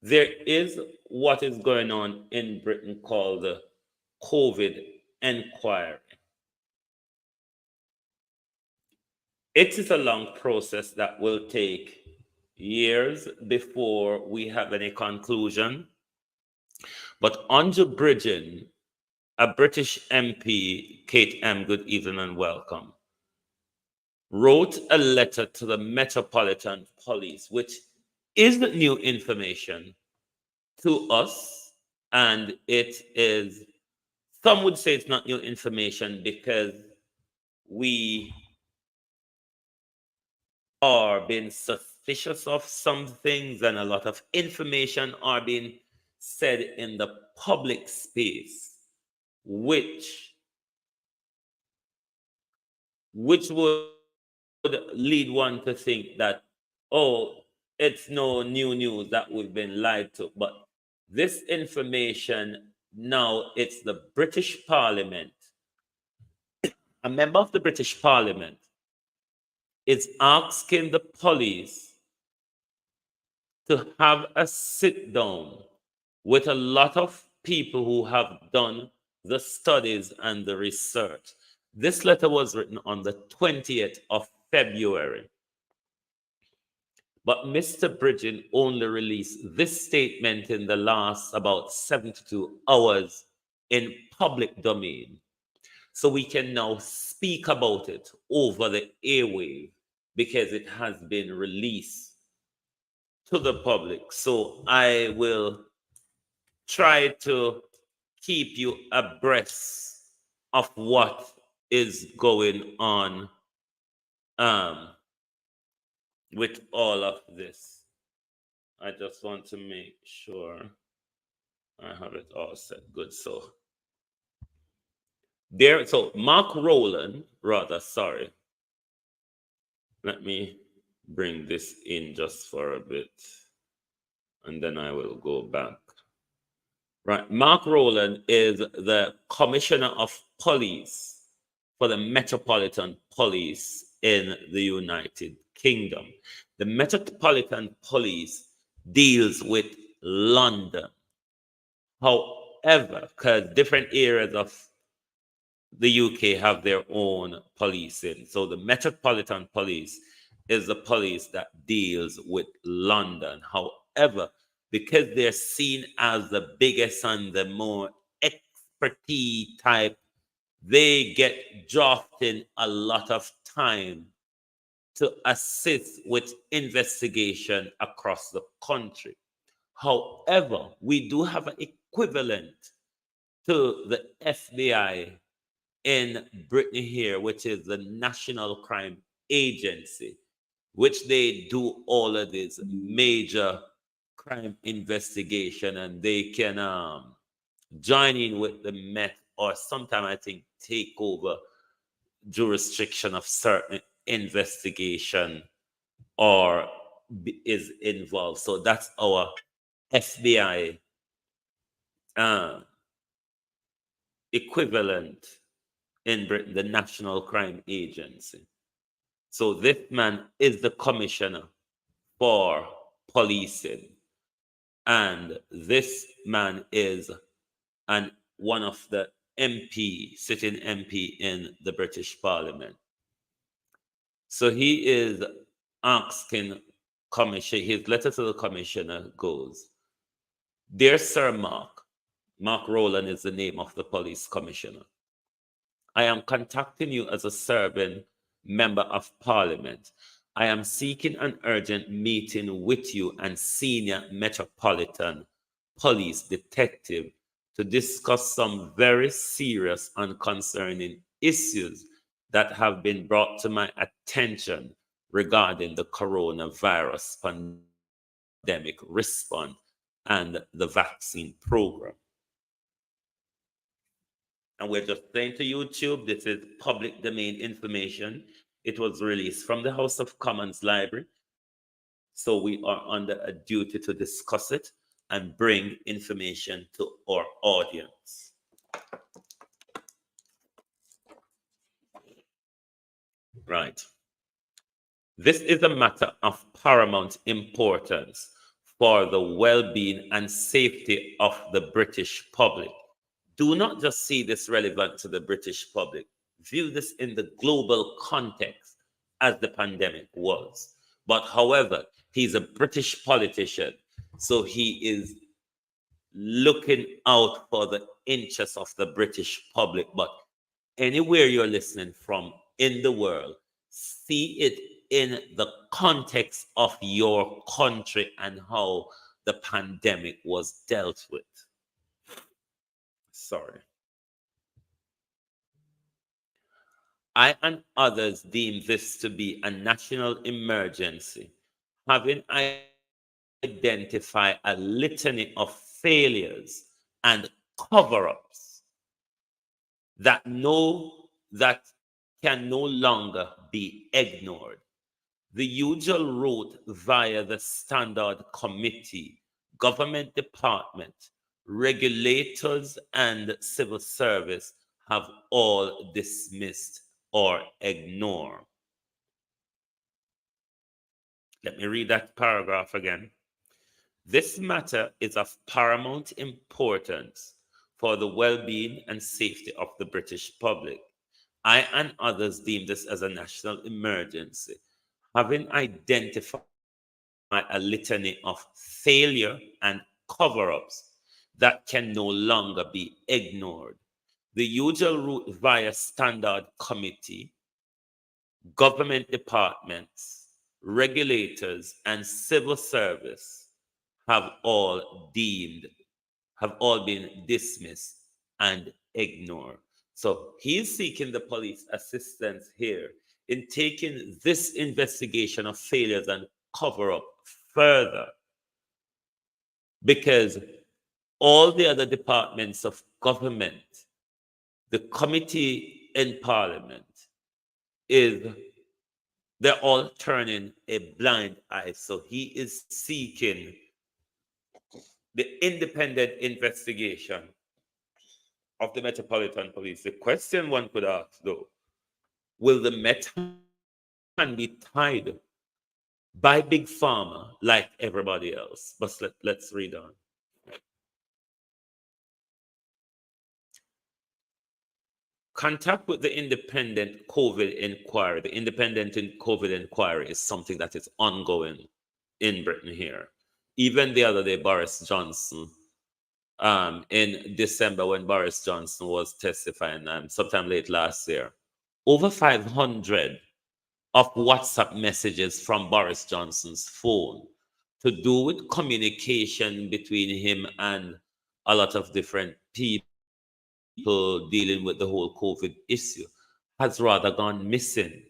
there is what is going on in Britain called the COVID inquiry. It is a long process that will take years before we have any conclusion. But Andrew Bridgen, a British MP, Kate M., good evening and welcome, wrote a letter to the Metropolitan Police, which is new information to us. And it is, some would say it's not new information because we are being suspicious of some things and a lot of information are being said in the public space, which would lead one to think that, oh, it's no new news that we've been lied to. But this information now, it's the British Parliament. A member of the British Parliament is asking the police to have a sit down with a lot of people who have done the studies and the research. This letter was written on the 20th of February. But Mr. Bridgen only released this statement in the last about 72 hours in public domain. So we can now speak about it over the airwave because it has been released to the public. So I will try to keep you abreast of what is going on with all of this. I just want to make sure I have it all set. Good. So Mark Rowland, sorry. Let me bring this in just for a bit, and then I will go back. Right, Mark Rowland is the Commissioner of Police for the Metropolitan Police in the United Kingdom. The Metropolitan Police deals with London. However, because different areas of the UK have their own policing. So the Metropolitan Police is the police that deals with London. However, because they're seen as the biggest and the more expertise type, they get drafting a lot of time to assist with investigation across the country. However, we do have an equivalent to the FBI in Britain here, which is the National Crime Agency, which they do all of this major crime investigation, and they can join in with the Met, or sometimes I think take over jurisdiction of certain investigation or is involved. So that's our FBI equivalent in Britain, the National Crime Agency. So this man is the commissioner for policing. And this man is one of the sitting MP in the British Parliament. So he is asking commission. His letter to the commissioner goes, "Dear Sir Mark Rowland is the name of the police commissioner. I am contacting you as a serving member of parliament. I am seeking an urgent meeting with you and senior metropolitan police detective to discuss some very serious and concerning issues that have been brought to my attention regarding the coronavirus pandemic response and the vaccine program." And we're just saying to YouTube, this is public domain information. It was released from the House of Commons Library. So we are under a duty to discuss it and bring information to our audience. Right. This is a matter of paramount importance for the well-being and safety of the British public. Do not just see this relevant to the British public. View this in the global context as the pandemic was. But however, he's a British politician, so he is looking out for the interests of the British public. But anywhere you're listening from in the world, see it in the context of your country and how the pandemic was dealt with. Sorry. I and others deem this to be a national emergency, having identified a litany of failures and cover-ups that can no longer be ignored. The usual route via the standard committee, government department, regulators, and civil service have all dismissed or ignored. Let me read that paragraph again. This matter is of paramount importance for the well-being and safety of the British public. I and others deem this as a national emergency, having identified a litany of failure and cover-ups that can no longer be ignored. The usual route via standard committee, government departments, regulators, and civil service have all been dismissed and ignored. So he's seeking the police assistance here in taking this investigation of failures and cover up further, because all the other departments of government, the committee in parliament, they're all turning a blind eye. So he is seeking the independent investigation of the Metropolitan Police. The question one could ask, though, will the Met be tied by Big Pharma like everybody else? But let's read on. Contact with the independent COVID inquiry. The independent COVID inquiry is something that is ongoing in Britain here. Even the other day, Boris Johnson, in December when Boris Johnson was testifying, sometime late last year, over 500 of WhatsApp messages from Boris Johnson's phone to do with communication between him and a lot of different people dealing with the whole COVID issue has rather gone missing,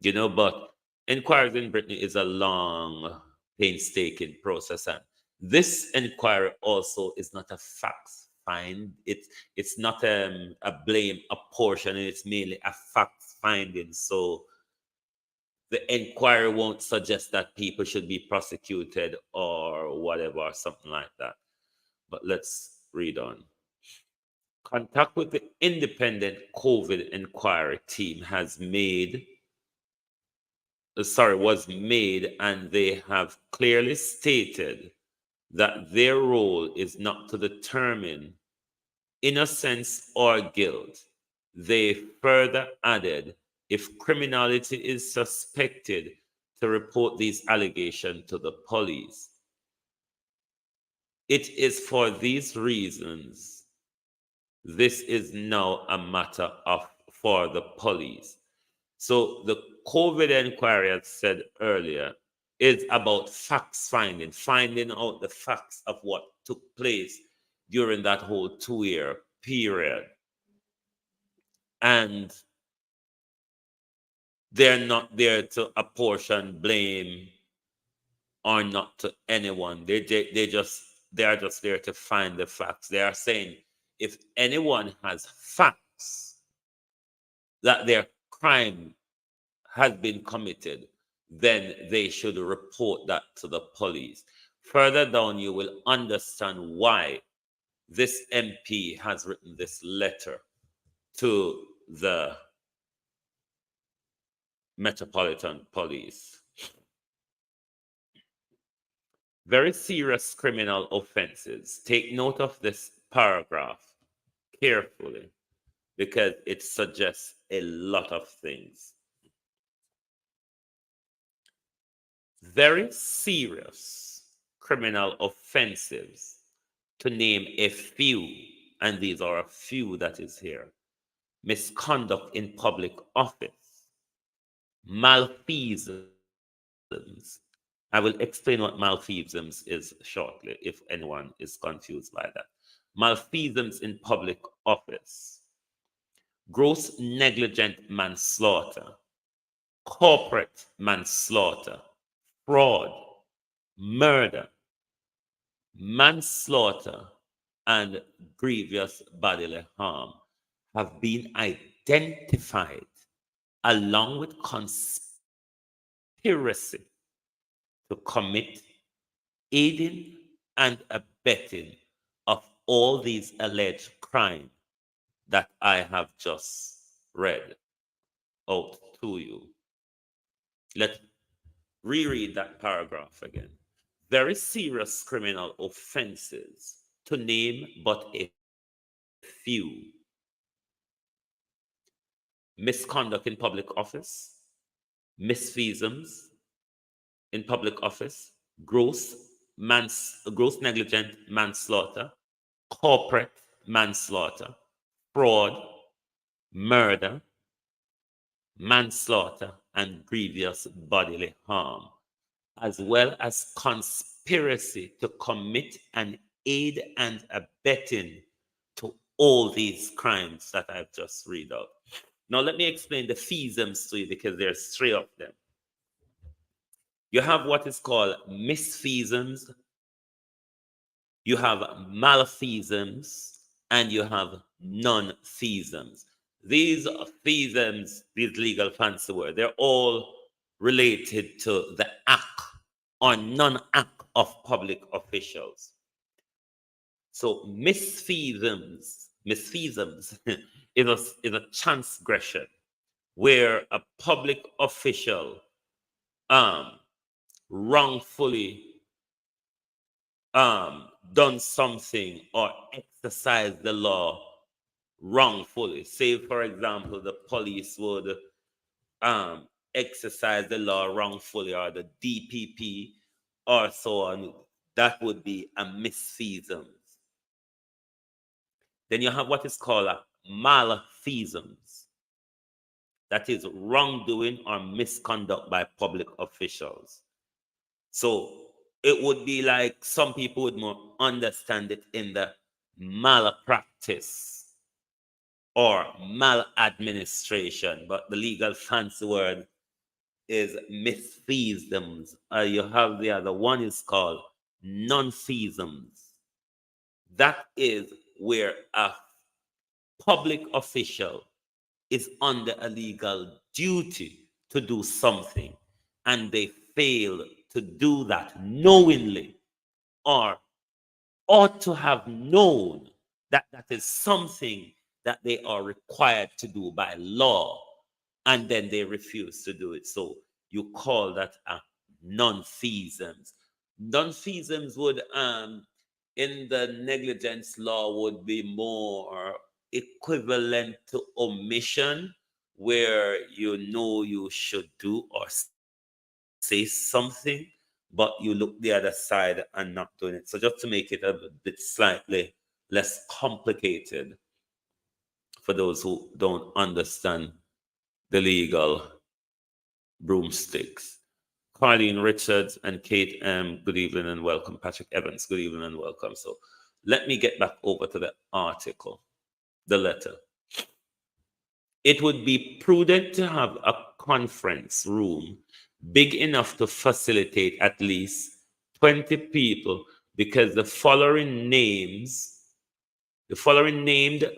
but inquiries in Britain is a long, painstaking process. And this inquiry also is not a facts find. It's not a blame apportion, it's mainly a facts finding. So the inquiry won't suggest that people should be prosecuted or whatever, or something like that. But let's read on. Contact with the independent COVID inquiry team was made, and they have clearly stated that their role is not to determine innocence or guilt. They further added if criminality is suspected, to report these allegations to the police. It is for these reasons this is now a matter for the police. So the COVID inquiry, as said earlier, is about facts finding out the facts of what took place during that whole 2-year period. And they're not there to apportion blame or not to anyone. They are just there to find the facts. They are saying if anyone has facts that their crime has been committed, then they should report that to the police. Further down, you will understand why this MP has written this letter to the Metropolitan Police. Very serious criminal offenses. Take note of this paragraph carefully because it suggests a lot of things. Very serious criminal offenses, to name a few, and these are a few that is here: misconduct in public office, malfeasance. I will explain what malfeasance is shortly if anyone is confused by that. Malfeasance in public office, gross negligent manslaughter, corporate manslaughter, fraud, murder, manslaughter, and grievous bodily harm have been identified along with conspiracy to commit, aiding, and abetting of all these alleged crimes that I have just read out to you. Let's reread that paragraph again. Very serious criminal offenses, to name but a few: misconduct in public office, misfeasance in public office, gross negligent manslaughter, corporate manslaughter, fraud, murder, manslaughter, and grievous bodily harm, as well as conspiracy to commit and aid and abetting to all these crimes that I've just read out. Now let me explain the feasance to you because there's 3 of them. You have what is called misfeasance, you have malfeasance, and you have non-feasance. These feasance, these legal fancy words, they're all related to the act or non-act of public officials. So misfeasance is a transgression where a public official wrongfully done something or exercised the law wrongfully. Say, for example, the police would exercise the law wrongfully, or the DPP, or so on. That would be a misfeasance. Then you have what is called a malfeasance. That is wrongdoing or misconduct by public officials. So it would be like some people would more understand it in the malpractice or maladministration, but the legal fancy word is misfeasance. You have the other one is called non-feasance. That is where a public official is under a legal duty to do something and they fail to do that knowingly, or ought to have known that that is something that they are required to do by law, and then they refuse to do it. So you call that a non-feasance. Non-feasance would, in the negligence law, would be more equivalent to omission, where you know you should do or say something, but you look the other side and not doing it. So just to make it a bit slightly less complicated for those who don't understand the legal broomsticks. Carlene Richards and Kate M., good evening and welcome. Patrick Evans, good evening and welcome. So let me get back over to the article, the letter. It would be prudent to have a conference room big enough to facilitate at least 20 people because the following named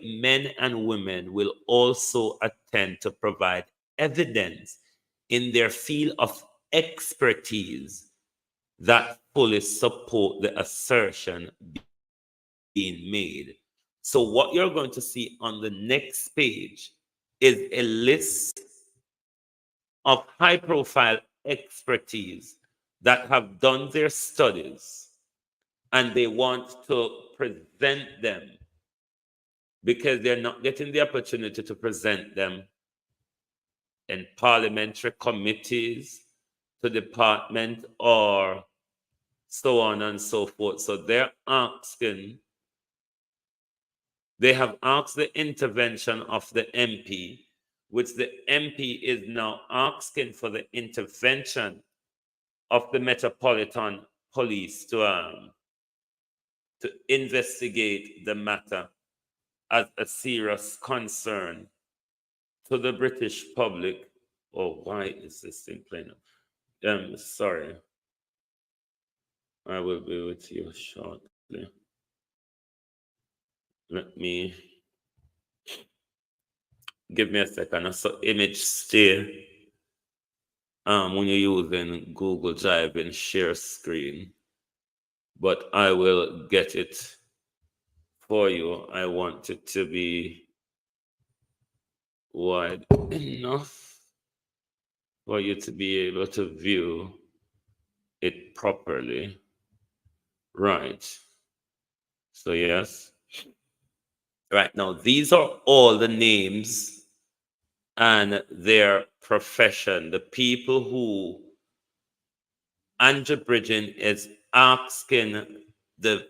men and women will also attend to provide evidence in their field of expertise that fully support the assertion being made. So what you're going to see on the next page is a list of high-profile expertise that have done their studies and they want to present them because they're not getting the opportunity to present them in parliamentary committees, to department, or so on and so forth. So they have asked the intervention of the MP, which the MP is now asking for the intervention of the Metropolitan Police to investigate the matter as a serious concern to the British public. Oh, why is this thing playing up? Sorry. I will be with you shortly. Let me give me a second. So image stay when you're using Google Drive and share screen. But I will get it for you. I want it to be wide enough for you to be able to view it properly. Right. So yes. Right now, these are all the names and their profession. The people who Andrew Bridgen is asking the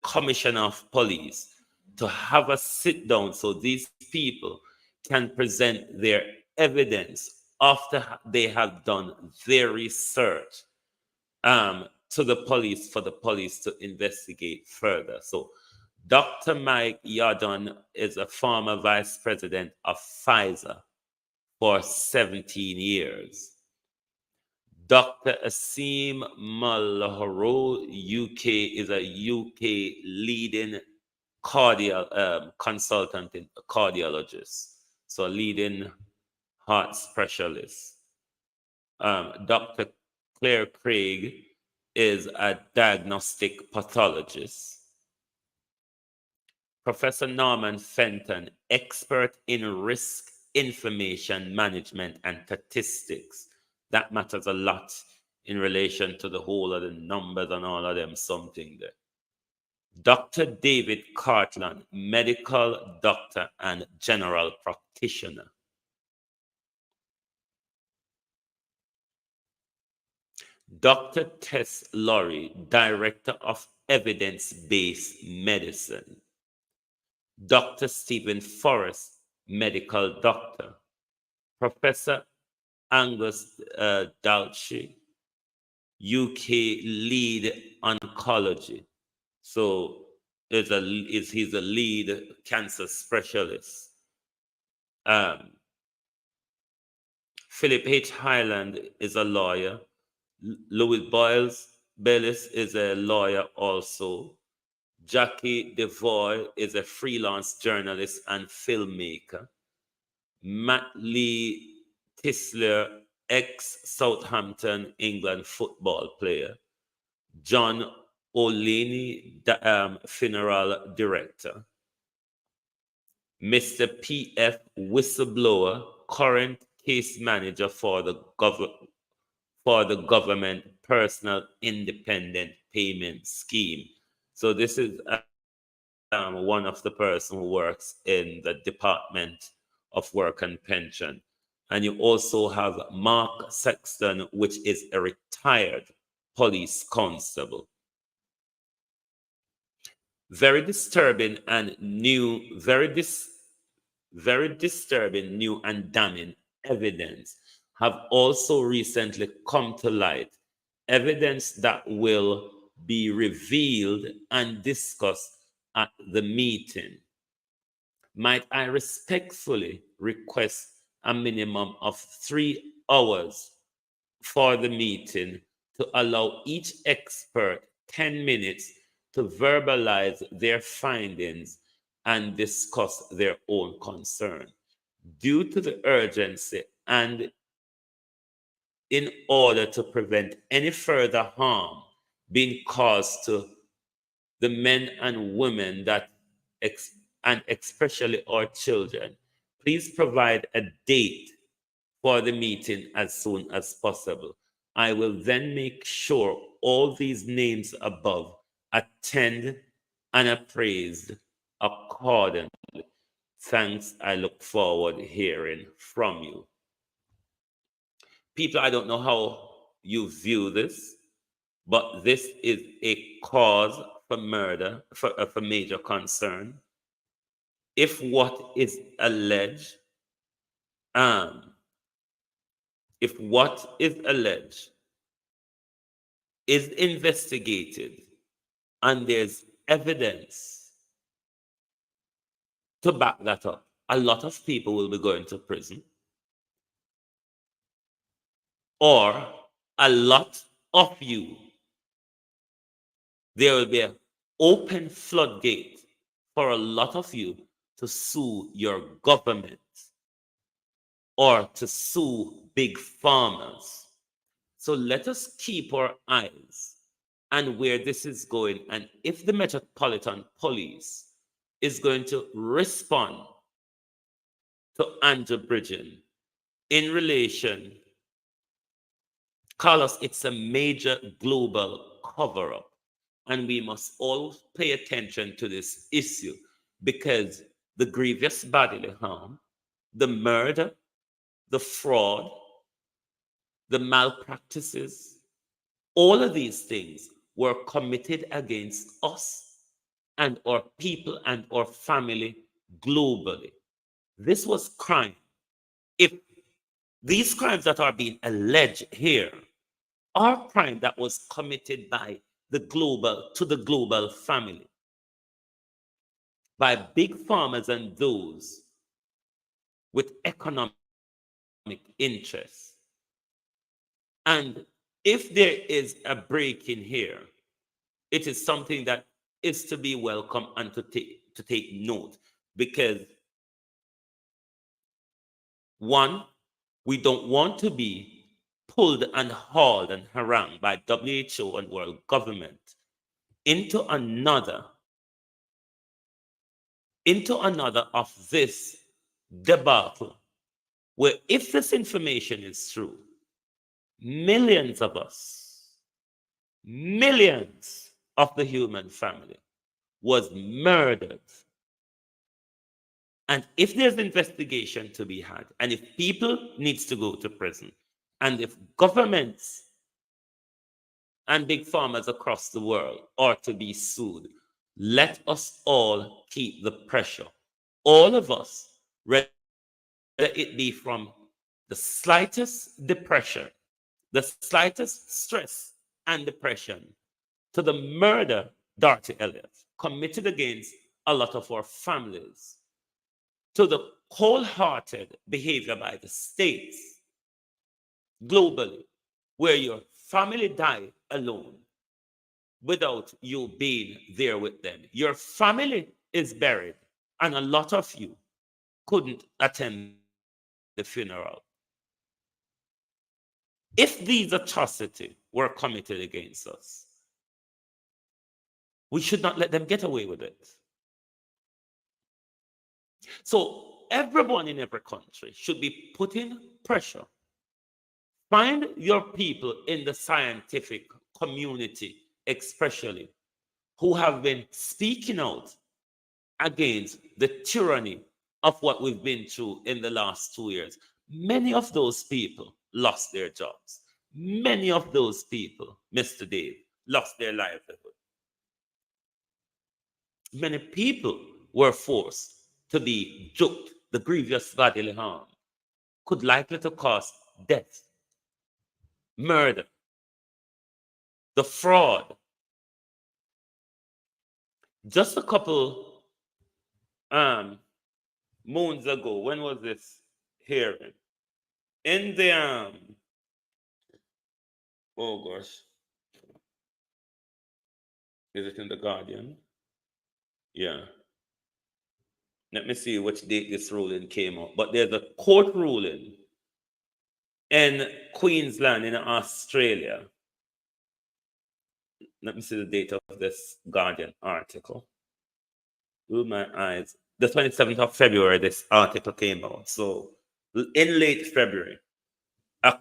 Commissioner of Police to have a sit down so these people can present their evidence after they have done their research to the police for the police to investigate further. So Dr. Mike Yadon is a former vice president of Pfizer for 17 years. Dr. Asim Malhoro, UK, is a UK leading consultant and cardiologist, so a leading heart specialist. Dr. Claire Craig is a diagnostic pathologist. Professor Norman Fenton, expert in risk information management and statistics. That matters a lot in relation to the whole of the numbers and all of them, something there. Dr. David Cartland, medical doctor and general practitioner. Dr. Tess Laurie, director of evidence-based medicine. Dr. Stephen Forrest, medical doctor. Professor Angus Dalchi, UK lead oncology. So he's a lead cancer specialist. Philip H. Highland is a lawyer. Louis Baylis is a lawyer also. Jackie DeVoy is a freelance journalist and filmmaker. Matt Lee Tisler, ex-Southampton, England football player. John O'Leary, funeral director. Mr. P.F. Whistleblower, current case manager for the government personal independent payment scheme. So this is one of the person who works in the Department of Work and Pension. And you also have Mark Sexton, which is a retired police constable. Very disturbing and new, very disturbing new and damning evidence have also recently come to light. Evidence that will be revealed and discussed at the meeting. Might I respectfully request a minimum of 3 hours for the meeting to allow each expert 10 minutes to verbalize their findings and discuss their own concern. Due to the urgency and in order to prevent any further harm being caused to the men and women that and especially our children, please provide a date for the meeting as soon as possible. I will then make sure all these names above attend and appraised accordingly. Thanks. I look forward to hearing from you. People, I don't know how you view this, but this is a cause for murder, for major concern. If what is alleged, if what is alleged is investigated and there's evidence to back that up, a lot of people will be going to prison, or a lot of you, there will be an open floodgate for a lot of you to sue your government or to sue big farmers. So let us keep our eyes on where this is going. And if the Metropolitan Police is going to respond to Andrew Bridgen in relation, Carlos, it's a major global cover-up. And we must all pay attention to this issue because the grievous bodily harm, the murder, the fraud, the malpractices, all of these things were committed against us and our people and our family globally. This was crime. If these crimes that are being alleged here are crime that was committed by the global family, by big farmers and those with economic interests. And if there is a break in here, it is something that is to be welcome and to take note, because one, we don't want to be pulled and hauled and harangued by WHO and world government into another of this debacle, where if this information is true, millions of us, millions of the human family was murdered. And if there's investigation to be had, and if people needs to go to prison, and if governments and big farmers across the world are to be sued, let us all keep the pressure. All of us, whether it be from the slightest depression, the slightest stress and depression, to the murder, Dorothy Elliott, committed against a lot of our families, to the wholehearted behavior by the states globally, where your family died alone without you being there with them. Your family is buried, and a lot of you couldn't attend the funeral. If these atrocities were committed against us, we should not let them get away with it. So everyone in every country should be putting pressure. Find your people in the scientific community, especially, who have been speaking out against the tyranny of what we've been through in the last 2 years, many of those people lost their jobs. Many of those people, Mr. Dave, lost their livelihood. Many people were forced to be juked. The grievous bodily harm could likely to cause death, murder, the fraud. Just a couple moons ago, when was this hearing? In the oh gosh, is it in the Guardian? Yeah. Let me see which date this ruling came out. But there's a court ruling in Queensland, in Australia. Let me see the date of this Guardian article. Ooh, my eyes. The 27th of February, this article came out. So in late February, the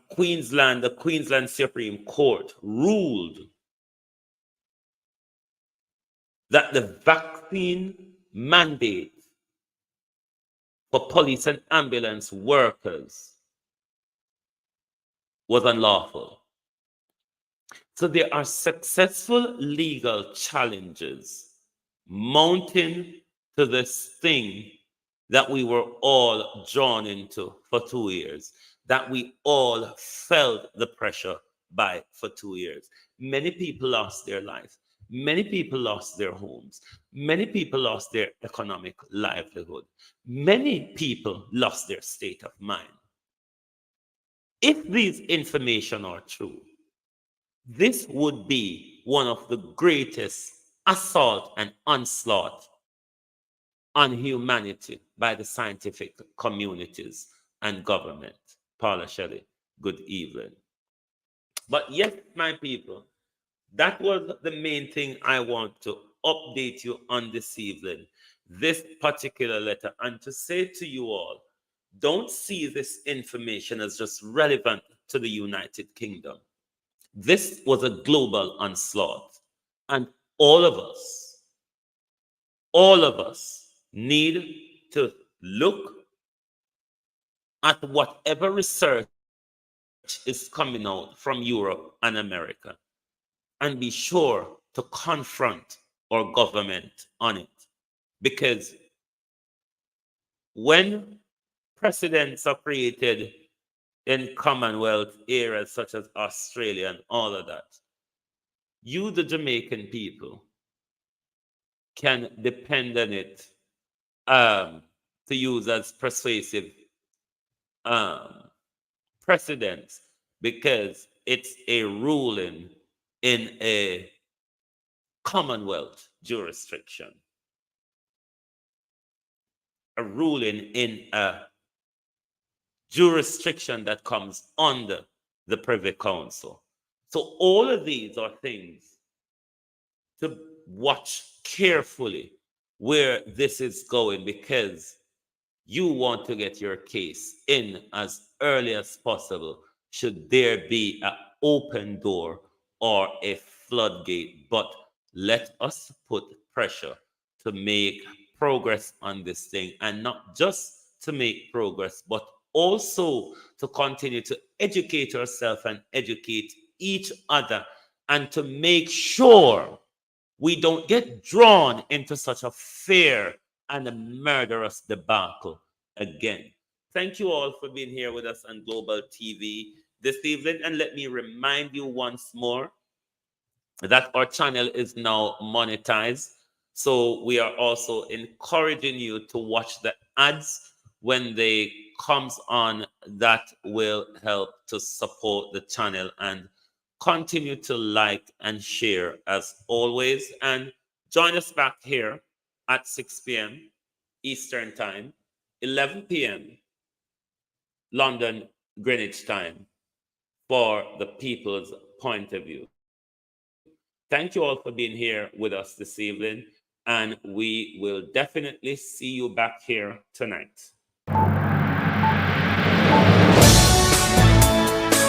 Queensland Supreme Court ruled that the vaccine mandate for police and ambulance workers was unlawful. So there are successful legal challenges mounting to this thing that we were all drawn into for 2 years, that we all felt the pressure by for 2 years. Many people lost their lives. Many people lost their homes. Many people lost their economic livelihood. Many people lost their state of mind. If these information are true, this would be one of the greatest assault and onslaught on humanity by the scientific communities and government. Paula Shelley, good evening. But yes, my people, that was the main thing I want to update you on this evening, this particular letter, and to say to you all, don't see this information as just relevant to the United Kingdom. This was a global onslaught, and all of us need to look at whatever research is coming out from Europe and America and be sure to confront our government on it. Because when precedents are created in Commonwealth areas such as Australia and all of that, you, the Jamaican people, can depend on it to use as persuasive precedents, because it's a ruling in a Commonwealth jurisdiction, a ruling in a jurisdiction that comes under the Privy Council. So all of these are things to watch carefully where this is going, because you want to get your case in as early as possible should there be an open door or a floodgate. But let us put pressure to make progress on this thing, and not just to make progress, but also to continue to educate ourselves and educate each other, and to make sure we don't get drawn into such a fair and a murderous debacle again. Thank you all for being here with us on Global TV this evening. And let me remind you once more that our channel is now monetized. So we are also encouraging you to watch the ads when they comes on. That will help to support the channel, and continue to like and share as always. And join us back here at 6 p.m. Eastern Time, 11 p.m. London Greenwich Time, for the people's point of view. Thank you all for being here with us this evening, and we will definitely see you back here tonight.